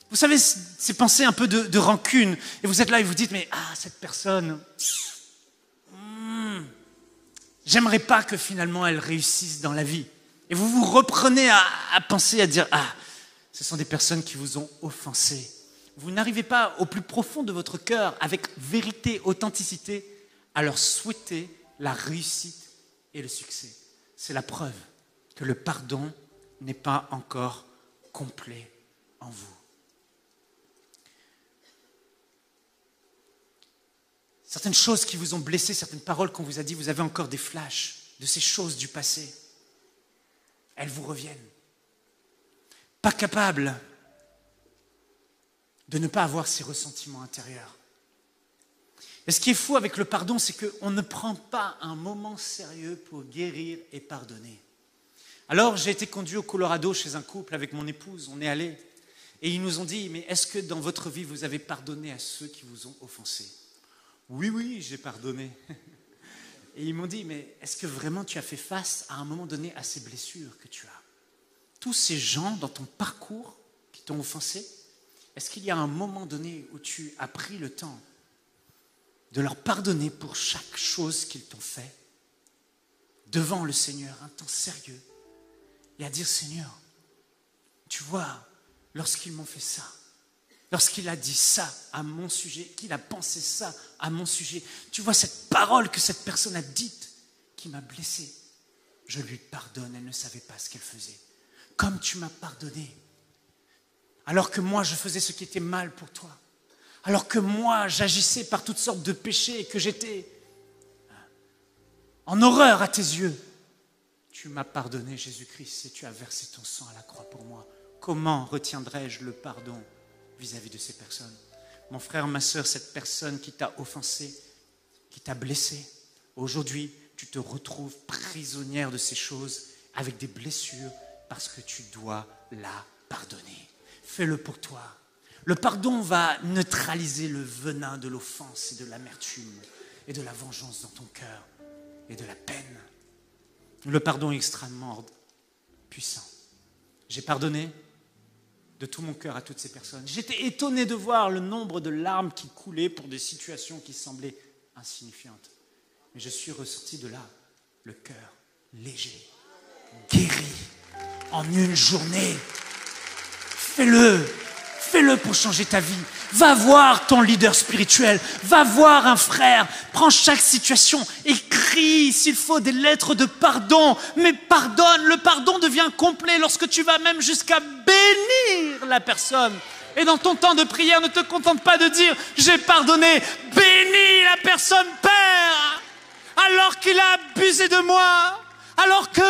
Vous savez, ces pensées un peu de rancune. Et vous êtes là et vous dites, mais cette personne, j'aimerais pas que finalement elle réussisse dans la vie. Et vous vous reprenez à penser, à dire, ce sont des personnes qui vous ont offensé. Vous n'arrivez pas au plus profond de votre cœur, avec vérité, authenticité, à leur souhaiter la réussite et le succès. C'est la preuve que le pardon n'est pas encore complet en vous. Certaines choses qui vous ont blessé, certaines paroles qu'on vous a dit, vous avez encore des flashs de ces choses du passé. Elles vous reviennent. Pas capable de ne pas avoir ces ressentiments intérieurs. Et ce qui est fou avec le pardon, c'est qu'on ne prend pas un moment sérieux pour guérir et pardonner. Alors, j'ai été conduit au Colorado chez un couple avec mon épouse, on est allé. Et ils nous ont dit, mais est-ce que dans votre vie, vous avez pardonné à ceux qui vous ont offensés? Oui, j'ai pardonné. Et ils m'ont dit, mais est-ce que vraiment tu as fait face à un moment donné à ces blessures que tu as? Tous ces gens dans ton parcours qui t'ont offensé, est-ce qu'il y a un moment donné où tu as pris le temps de leur pardonner pour chaque chose qu'ils t'ont fait devant le Seigneur, un temps sérieux? Et à dire, Seigneur, tu vois, lorsqu'ils m'ont fait ça, lorsqu'il a dit ça à mon sujet, qu'il a pensé ça à mon sujet, tu vois cette parole que cette personne a dite qui m'a blessé, je lui pardonne, elle ne savait pas ce qu'elle faisait. Comme tu m'as pardonné, alors que moi je faisais ce qui était mal pour toi, alors que moi j'agissais par toutes sortes de péchés et que j'étais en horreur à tes yeux. Tu m'as pardonné, Jésus-Christ, et tu as versé ton sang à la croix pour moi. Comment retiendrai-je le pardon vis-à-vis de ces personnes? Mon frère, ma sœur, cette personne qui t'a offensé, qui t'a blessé, aujourd'hui, tu te retrouves prisonnière de ces choses avec des blessures parce que tu dois la pardonner. Fais-le pour toi. Le pardon va neutraliser le venin de l'offense et de l'amertume et de la vengeance dans ton cœur et de la peine. Le pardon est extrêmement puissant. J'ai pardonné de tout mon cœur à toutes ces personnes. J'étais étonné de voir le nombre de larmes qui coulaient pour des situations qui semblaient insignifiantes. Mais je suis ressorti de là, le cœur léger, guéri, en une journée. Fais-le pour changer ta vie. Va voir ton leader spirituel, va voir un frère, prends chaque situation, écris s'il faut des lettres de pardon, mais pardonne. Le pardon devient complet lorsque tu vas même jusqu'à bénir la personne. Et dans ton temps de prière, ne te contente pas de dire « j'ai pardonné », bénis la personne, Père, alors qu'il a abusé de moi. Alors que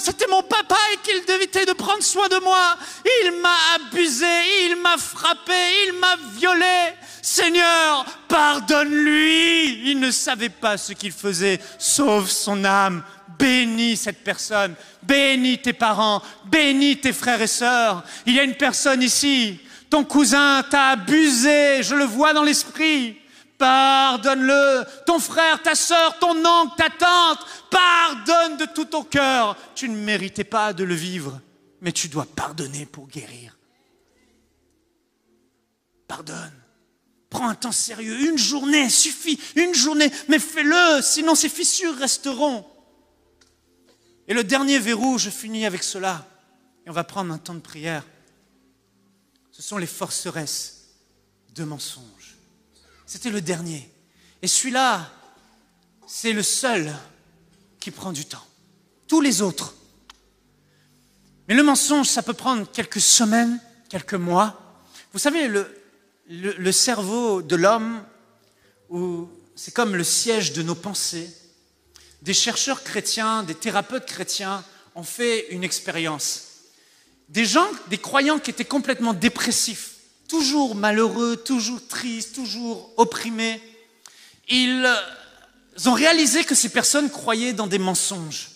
c'était mon papa et qu'il devait de prendre soin de moi. Il m'a abusé, il m'a frappé, il m'a violé. Seigneur, pardonne-lui. Il ne savait pas ce qu'il faisait. Sauve son âme. Bénis cette personne. Bénis tes parents. Bénis tes frères et sœurs. Il y a une personne ici. Ton cousin t'a abusé. Je le vois dans l'esprit. Pardonne-le, ton frère, ta sœur, ton oncle, ta tante, pardonne de tout ton cœur. Tu ne méritais pas de le vivre, mais tu dois pardonner pour guérir. Pardonne. Prends un temps sérieux, une journée suffit, une journée, mais fais-le, sinon ces fissures resteront. Et le dernier verrou, je finis avec cela, et on va prendre un temps de prière. Ce sont les forteresses de mensonges. C'était le dernier. Et celui-là, c'est le seul qui prend du temps. Tous les autres. Mais le mensonge, ça peut prendre quelques semaines, quelques mois. Vous savez, le cerveau de l'homme, c'est comme le siège de nos pensées. Des chercheurs chrétiens, des thérapeutes chrétiens ont fait une expérience. Des gens, des croyants qui étaient complètement dépressifs, toujours malheureux, toujours tristes, toujours opprimés. Ils ont réalisé que ces personnes croyaient dans des mensonges.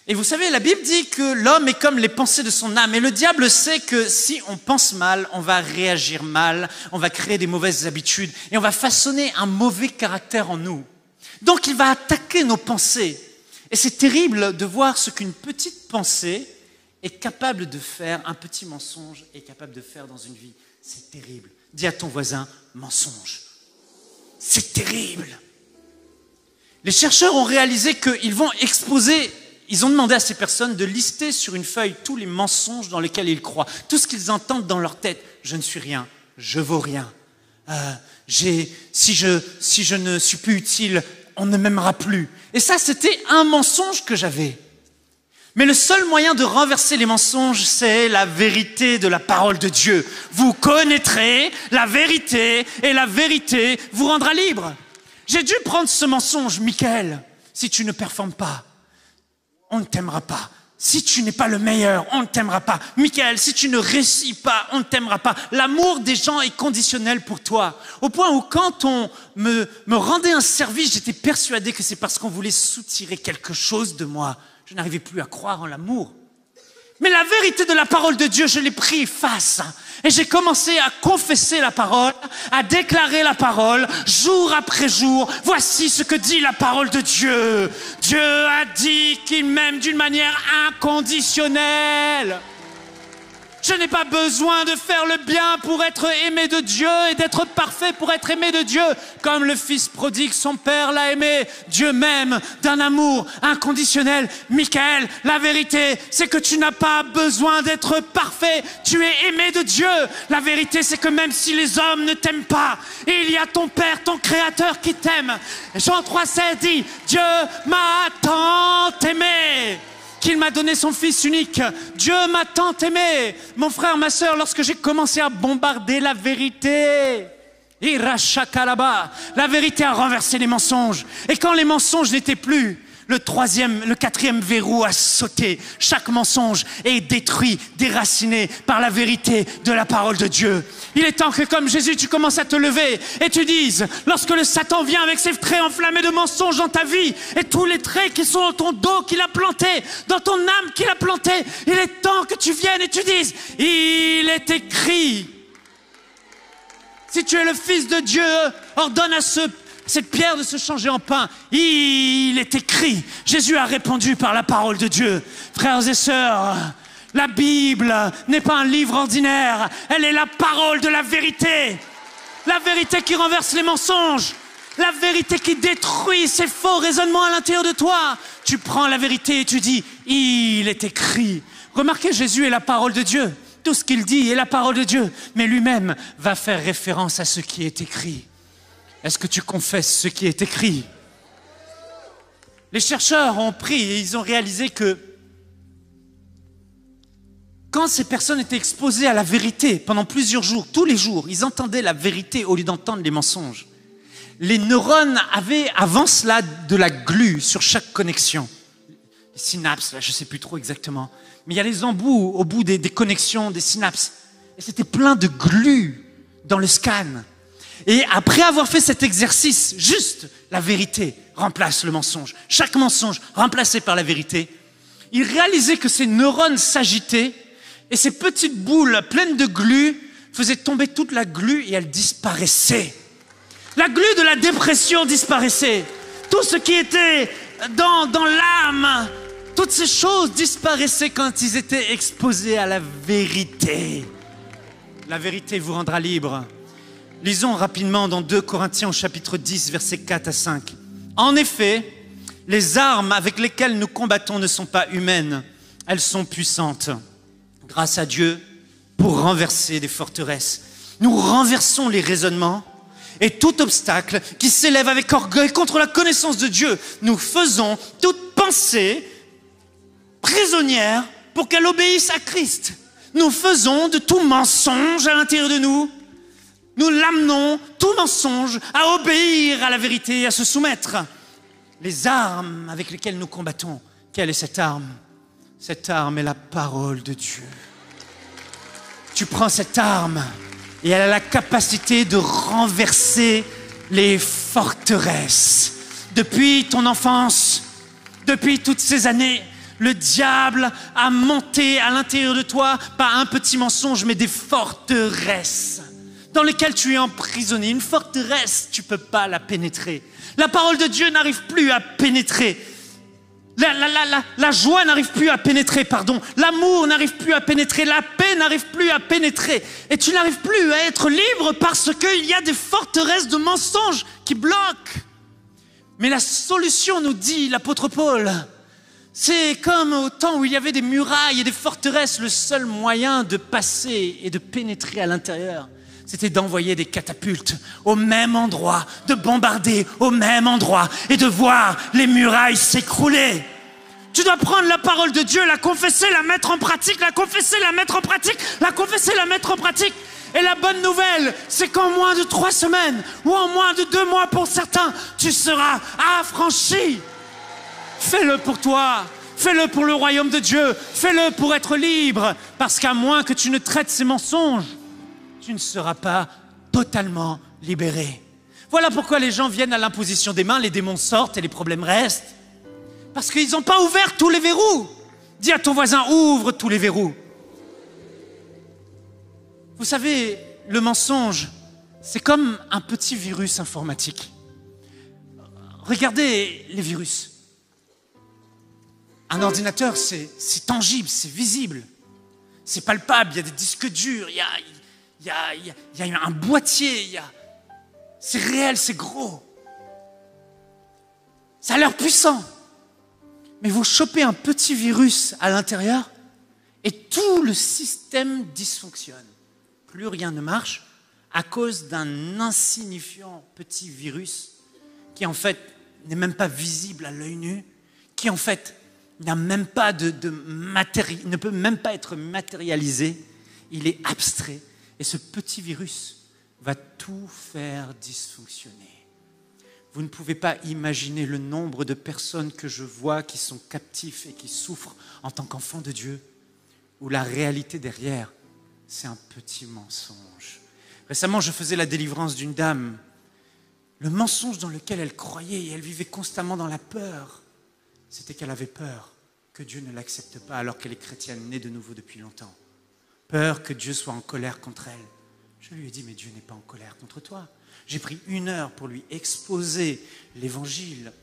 Et vous savez, la Bible dit que l'homme est comme les pensées de son âme. Et le diable sait que si on pense mal, on va réagir mal, on va créer des mauvaises habitudes et on va façonner un mauvais caractère en nous. Donc il va attaquer nos pensées. Et c'est terrible de voir ce qu'une petite pensée est capable de faire, un petit mensonge est capable de faire dans une vie. C'est terrible. Dis à ton voisin, mensonge. C'est terrible. Les chercheurs ont réalisé qu'ils vont exposer, ils ont demandé à ces personnes de lister sur une feuille tous les mensonges dans lesquels ils croient, tout ce qu'ils entendent dans leur tête. Je ne suis rien, je vaux rien. Si je ne suis plus utile, on ne m'aimera plus. Et ça, c'était un mensonge que j'avais. Mais le seul moyen de renverser les mensonges, c'est la vérité de la parole de Dieu. Vous connaîtrez la vérité et la vérité vous rendra libre. J'ai dû prendre ce mensonge, Michael, si tu ne performes pas, on ne t'aimera pas. Si tu n'es pas le meilleur, on ne t'aimera pas. Michael, si tu ne réussis pas, on ne t'aimera pas. L'amour des gens est conditionnel pour toi. Au point où quand on me rendait un service, j'étais persuadé que c'est parce qu'on voulait soutirer quelque chose de moi. Je n'arrivais plus à croire en l'amour. Mais la vérité de la parole de Dieu, je l'ai pris face. Et j'ai commencé à confesser la parole, à déclarer la parole, jour après jour. Voici ce que dit la parole de Dieu. Dieu a dit qu'il m'aime d'une manière inconditionnelle. Je n'ai pas besoin de faire le bien pour être aimé de Dieu et d'être parfait pour être aimé de Dieu. Comme le fils prodigue, son père l'a aimé. Dieu m'aime d'un amour inconditionnel. Michael, la vérité, c'est que tu n'as pas besoin d'être parfait. Tu es aimé de Dieu. La vérité, c'est que même si les hommes ne t'aiment pas, il y a ton Père, ton Créateur qui t'aime. Jean 3,16 dit, Dieu m'a tant aimé qu'il m'a donné son Fils unique. Dieu m'a tant aimé. Mon frère, ma sœur, lorsque j'ai commencé à bombarder la vérité, la vérité a renversé les mensonges. Et quand les mensonges n'étaient plus, Le quatrième verrou a sauté. Chaque mensonge est détruit, déraciné par la vérité de la parole de Dieu. Il est temps que, comme Jésus, tu commences à te lever et tu dises, lorsque le Satan vient avec ses traits enflammés de mensonges dans ta vie et tous les traits qui sont dans ton dos qu'il a plantés, dans ton âme qu'il a planté, il est temps que tu viennes et tu dises, il est écrit. Si tu es le Fils de Dieu, ordonne à cette pierre de se changer en pain. Il est écrit. Jésus a répondu par la parole de Dieu. Frères et sœurs, la Bible n'est pas un livre ordinaire. Elle est la parole de la vérité. La vérité qui renverse les mensonges. La vérité qui détruit ces faux raisonnements à l'intérieur de toi. Tu prends la vérité et tu dis, il est écrit. Remarquez, Jésus est la parole de Dieu. Tout ce qu'il dit est la parole de Dieu. Mais lui-même va faire référence à ce qui est écrit. Est-ce que tu confesses ce qui est écrit? Les chercheurs ont pris et ils ont réalisé que quand ces personnes étaient exposées à la vérité pendant plusieurs jours, tous les jours, ils entendaient la vérité au lieu d'entendre les mensonges. Les neurones avaient avant cela de la glu sur chaque connexion. Les synapses, là, je ne sais plus trop exactement. Mais il y a les embouts au bout des connexions, des synapses. Et c'était plein de glu dans le scan. Et après avoir fait cet exercice, juste la vérité remplace le mensonge. Chaque mensonge remplacé par la vérité. Il réalisait que ces neurones s'agitaient et ces petites boules pleines de glu faisaient tomber toute la glu et elle disparaissait. La glu de la dépression disparaissait. Tout ce qui était dans l'âme, toutes ces choses disparaissaient quand ils étaient exposés à la vérité. La vérité vous rendra libre. Lisons rapidement dans 2 Corinthiens au chapitre 10, versets 4 à 5. En effet, les armes avec lesquelles nous combattons ne sont pas humaines, elles sont puissantes. Grâce à Dieu, pour renverser des forteresses. Nous renversons les raisonnements et tout obstacle qui s'élève avec orgueil contre la connaissance de Dieu. Nous faisons toute pensée prisonnière pour qu'elle obéisse à Christ. Nous faisons de tout mensonge à l'intérieur de nous. Nous l'amenons, tout mensonge, à obéir à la vérité et à se soumettre. Les armes avec lesquelles nous combattons, quelle est cette arme? Cette arme est la parole de Dieu. Tu prends cette arme et elle a la capacité de renverser les forteresses. Depuis ton enfance, depuis toutes ces années, le diable a monté à l'intérieur de toi, pas un petit mensonge, mais des forteresses dans lesquelles tu es emprisonné. Une forteresse, tu ne peux pas la pénétrer. La parole de Dieu n'arrive plus à pénétrer. La joie n'arrive plus à pénétrer, pardon. L'amour n'arrive plus à pénétrer. La paix n'arrive plus à pénétrer. Et tu n'arrives plus à être libre parce qu'il y a des forteresses de mensonges qui bloquent. Mais la solution, nous dit l'apôtre Paul, c'est comme au temps où il y avait des murailles et des forteresses. Le seul moyen de passer et de pénétrer à l'intérieur, c'était d'envoyer des catapultes au même endroit, de bombarder au même endroit et de voir les murailles s'écrouler. Tu dois prendre la parole de Dieu, la confesser, la mettre en pratique, la confesser, la mettre en pratique, la confesser, la mettre en pratique. Et la bonne nouvelle, c'est qu'en moins de 3 semaines ou en moins de 2 mois pour certains, tu seras affranchi. Fais-le pour toi, fais-le pour le royaume de Dieu, fais-le pour être libre, parce qu'à moins que tu ne traites ces mensonges, tu ne seras pas totalement libéré. Voilà pourquoi les gens viennent à l'imposition des mains, les démons sortent et les problèmes restent. Parce qu'ils n'ont pas ouvert tous les verrous. Dis à ton voisin, ouvre tous les verrous. Vous savez, le mensonge, c'est comme un petit virus informatique. Regardez les virus. Un ordinateur, c'est tangible, c'est visible, c'est palpable, il y a des disques durs, il y a un boîtier, c'est réel, c'est gros. Ça a l'air puissant. Mais vous chopez un petit virus à l'intérieur et tout le système dysfonctionne. Plus rien ne marche à cause d'un insignifiant petit virus qui en fait n'est même pas visible à l'œil nu, qui en fait n'a même pas ne peut même pas être matérialisé. Il est abstrait. Et ce petit virus va tout faire dysfonctionner. Vous ne pouvez pas imaginer le nombre de personnes que je vois qui sont captifs et qui souffrent en tant qu'enfants de Dieu, où la réalité derrière, c'est un petit mensonge. Récemment, je faisais la délivrance d'une dame. Le mensonge dans lequel elle croyait et elle vivait constamment dans la peur, c'était qu'elle avait peur que Dieu ne l'accepte pas alors qu'elle est chrétienne, née de nouveau depuis longtemps. Peur que Dieu soit en colère contre elle. Je lui ai dit, mais Dieu n'est pas en colère contre toi. J'ai pris 1 heure pour lui exposer l'évangile.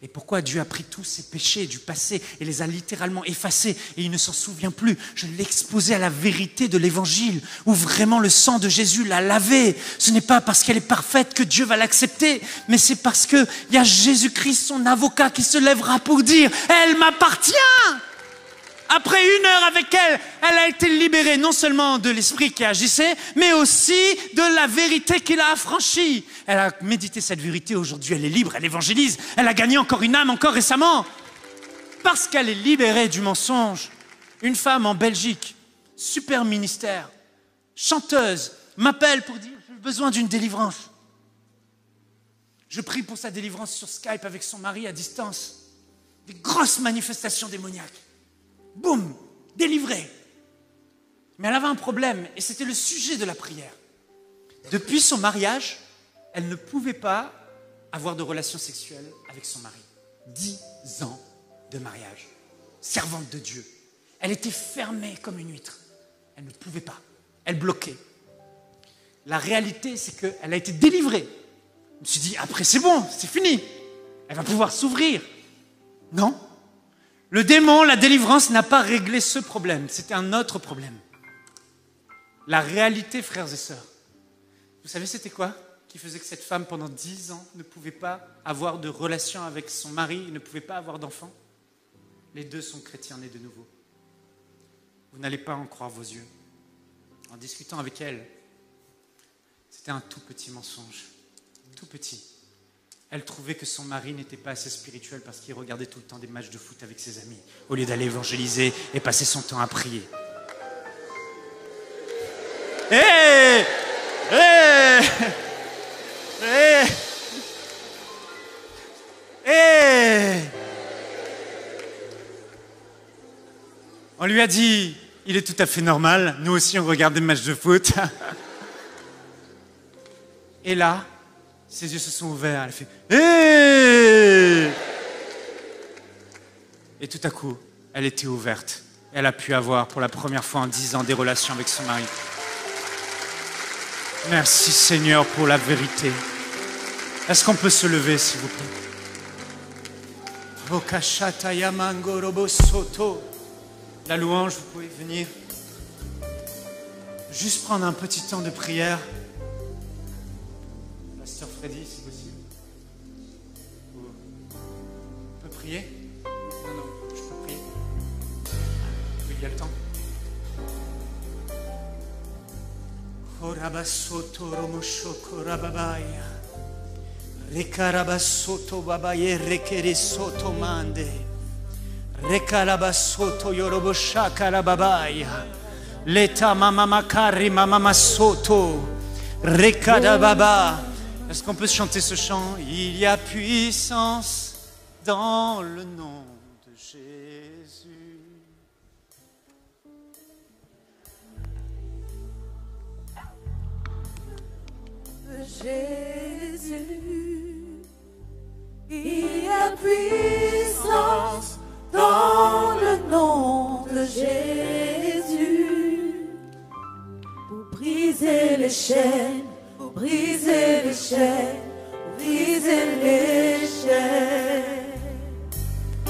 Et pourquoi Dieu a pris tous ses péchés du passé et les a littéralement effacés et il ne s'en souvient plus. Je l'ai exposé à la vérité de l'évangile où vraiment le sang de Jésus l'a lavé. Ce n'est pas parce qu'elle est parfaite que Dieu va l'accepter, mais c'est parce qu'il y a Jésus-Christ, son avocat, qui se lèvera pour dire « Elle m'appartient !» Après 1 heure avec elle, elle a été libérée non seulement de l'esprit qui agissait, mais aussi de la vérité qui l'a affranchie. Elle a médité cette vérité, aujourd'hui elle est libre, elle évangélise, elle a gagné encore une âme, encore récemment. Parce qu'elle est libérée du mensonge. Une femme en Belgique, super ministère, chanteuse, m'appelle pour dire « J'ai besoin d'une délivrance ». Je prie pour sa délivrance sur Skype avec son mari à distance. Des grosses manifestations démoniaques. Boum, délivrée. Mais elle avait un problème et c'était le sujet de la prière. Depuis son mariage, elle ne pouvait pas avoir de relations sexuelles avec son mari. 10 ans de mariage. Servante de Dieu. Elle était fermée comme une huître. Elle ne pouvait pas. Elle bloquait. La réalité, c'est qu'elle a été délivrée. Je me suis dit, après c'est bon, c'est fini. Elle va pouvoir s'ouvrir. Non. Le démon, la délivrance n'a pas réglé ce problème. C'était un autre problème. La réalité, frères et sœurs. Vous savez, c'était quoi qui faisait que cette femme, pendant 10 ans, ne pouvait pas avoir de relation avec son mari, ne pouvait pas avoir d'enfant? Les deux sont chrétiens nés de nouveau. Vous n'allez pas en croire vos yeux. En discutant avec elle, c'était un tout petit mensonge. Tout petit. Elle trouvait que son mari n'était pas assez spirituel parce qu'il regardait tout le temps des matchs de foot avec ses amis, au lieu d'aller évangéliser et passer son temps à prier. Hé! Hé! Hé! Hé! On lui a dit, il est tout à fait normal, nous aussi on regarde des matchs de foot. Et là, ses yeux se sont ouverts, elle a fait « Hé !» Et tout à coup, elle était ouverte. Elle a pu avoir pour la première fois en 10 ans des relations avec son mari. Merci Seigneur pour la vérité. Est-ce qu'on peut se lever s'il vous plaît? La louange, vous pouvez venir. Juste prendre un petit temps de prière. Pasteur Freddy, si possible. On peut prier? Non, non, je peux prier. Oui, il y a le temps. Korabasoto romoshoko rababaya. Rekarabasoto babaye rekeresoto mande. Rekarabasoto yoroboshaka rababaya. Leta mamamakari mamamasoto. Rekadababa. Est-ce qu'on peut chanter ce chant? Il y a puissance dans le nom de Jésus. Jésus, il y a puissance dans le nom de Jésus pour briser les chaînes, pour briser les chaînes, pour briser les chaînes,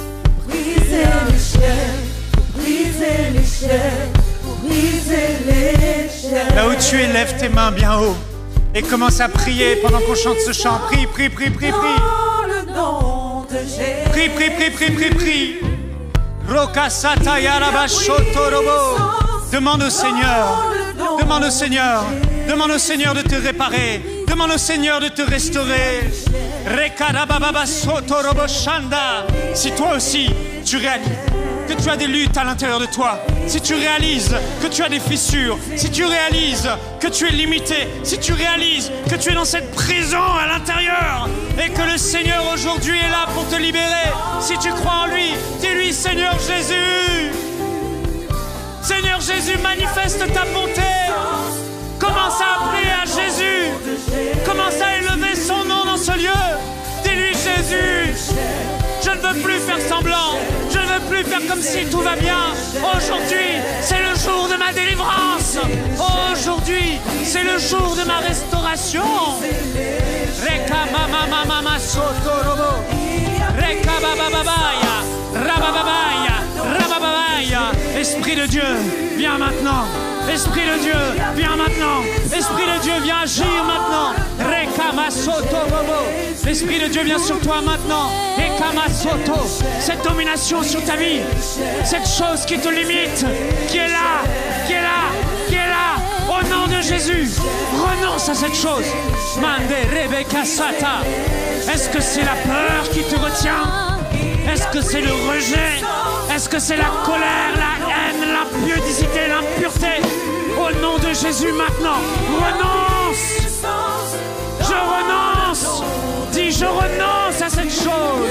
pour briser les chaînes, pour briser les chaînes, pour briser les chaînes. Là où tu es, lève tes mains bien haut. Et commence à prier pendant qu'on chante ce chant. Prie, prie, prie, prie, prie. Dans le nom de Jésus. Prie, prie, prie, prie, prie, prie. Rokasata yarabashotorobo. Demande au Seigneur. Demande au Seigneur. Demande au Seigneur de te réparer. Demande au Seigneur de te restaurer. Rekarabababasotorobo shanda. Si toi aussi, tu réalises. que tu as des luttes à l'intérieur de toi, si tu réalises que tu as des fissures, si tu réalises que tu es limité, si tu réalises que tu es dans cette prison à l'intérieur et que le Seigneur aujourd'hui est là pour te libérer, si tu crois en lui, dis-lui Seigneur Jésus. Seigneur Jésus, manifeste ta bonté. Commence à appeler à Jésus. Commence à élever son nom dans ce lieu. Dis-lui Jésus, je ne veux plus faire semblant. Je ne veux plus faire comme si tout va bien. Aujourd'hui, c'est le jour de ma délivrance. Aujourd'hui, c'est le jour de ma restauration. Reka mama mama mama sotorobo. Reka bababaya. Rabababaya. Rabababaya. Esprit de Dieu, viens maintenant. Esprit de Dieu, viens maintenant. Esprit de Dieu, viens agir maintenant. L'Esprit de Dieu vient sur toi maintenant. Cette domination sur ta vie, cette chose qui te limite, qui est là, qui est là, qui est là. Au nom de Jésus, renonce à cette chose. Est-ce que c'est la peur qui te retient? Est-ce que c'est le rejet? Est-ce que c'est la colère, la haine, l'impudicité, l'impureté? Au nom de Jésus maintenant, renonce! Je renonce! Dis, je renonce à cette chose!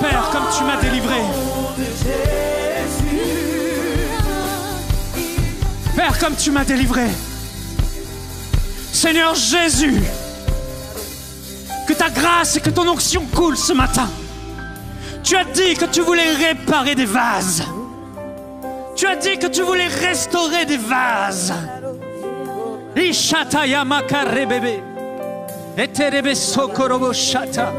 Père, comme tu m'as délivré. Père, comme tu m'as délivré. Seigneur Jésus, que ta grâce et que ton onction coulent ce matin. Tu as dit que tu voulais réparer des vases. Tu as dit que tu voulais restaurer des vases. Ishata yamaka rebebe. Eterebe sokorobo shata.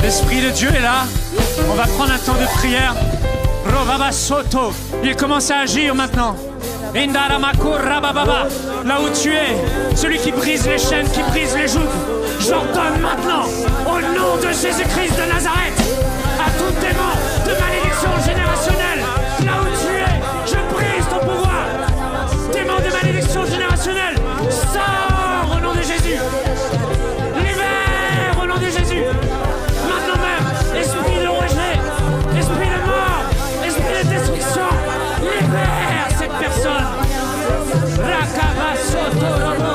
L'Esprit de Dieu est là. On va prendre un temps de prière. Rovava soto. Il commence à agir maintenant. Indaramako rabababa. Là où tu es, celui qui brise les chaînes, qui brise les jougs, j'ordonne maintenant, au nom de Jésus-Christ de Nazareth, à tout démon de malédiction générationnelle, là où tu es, je brise ton pouvoir. Démon de malédiction générationnelle, sors au nom de Jésus. Libère au nom de Jésus. Maintenant même, esprit de rejet, esprit de mort, esprit de destruction, libère cette personne. Rakaba sotorobo,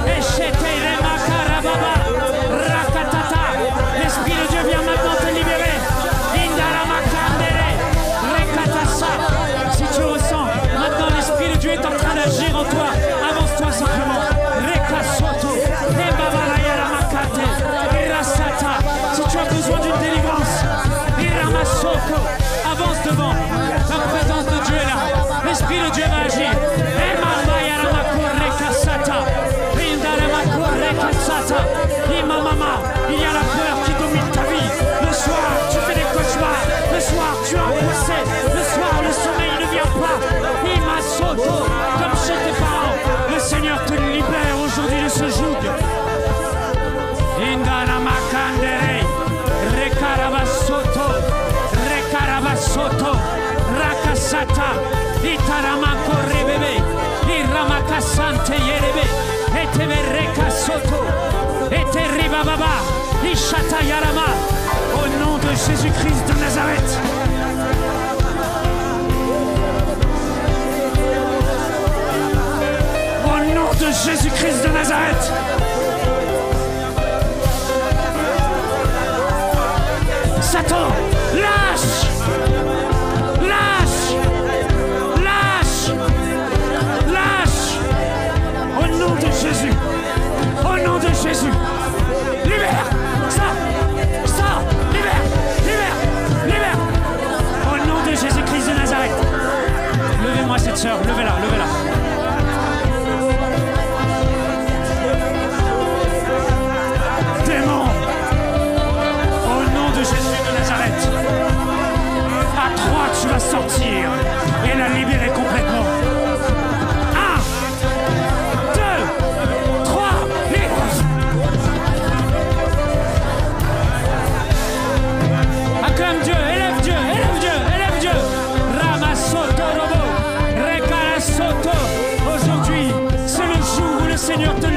echete remakarababa, rakatata. L'Esprit de Dieu vient maintenant te libérer. Indaramakandere, rekatasa. Si tu ressens, maintenant l'Esprit de Dieu est en train d'agir en toi. Avance-toi simplement. Rekasoto, ebabarayaramakate, irasata. Si tu as besoin d'une délivrance, iramasoko, avance devant. La présence de Dieu est là. L'Esprit de Dieu va agir. Il y a la peur qui domine ta vie. Le soir, tu fais des cauchemars. Le soir, tu es angoissé. Le soir, le sommeil ne vient pas. Imasoto, comme chez tes parents. Le Seigneur te libère aujourd'hui de ce joug. Indanamakandere, Rekarabasoto, Rekarabasoto, Rakasata, Itaramako rebebe, Iramakasante yerebe, Etevereka soto, Eteribababa, Ishata yarama, au nom de Jésus-Christ de Nazareth. Au nom de Jésus-Christ de Nazareth. Satan, lâche! Lâche! Lâche! Lâche! Au nom de Jésus! Au nom de Jésus! Libère! Ça! Ça! Libère! Libère! Libère! Au nom de Jésus-Christ de Nazareth! Levez-moi cette sœur, levez-la, levez-la. Démon! Au nom de Jésus de Nazareth! Seigneur te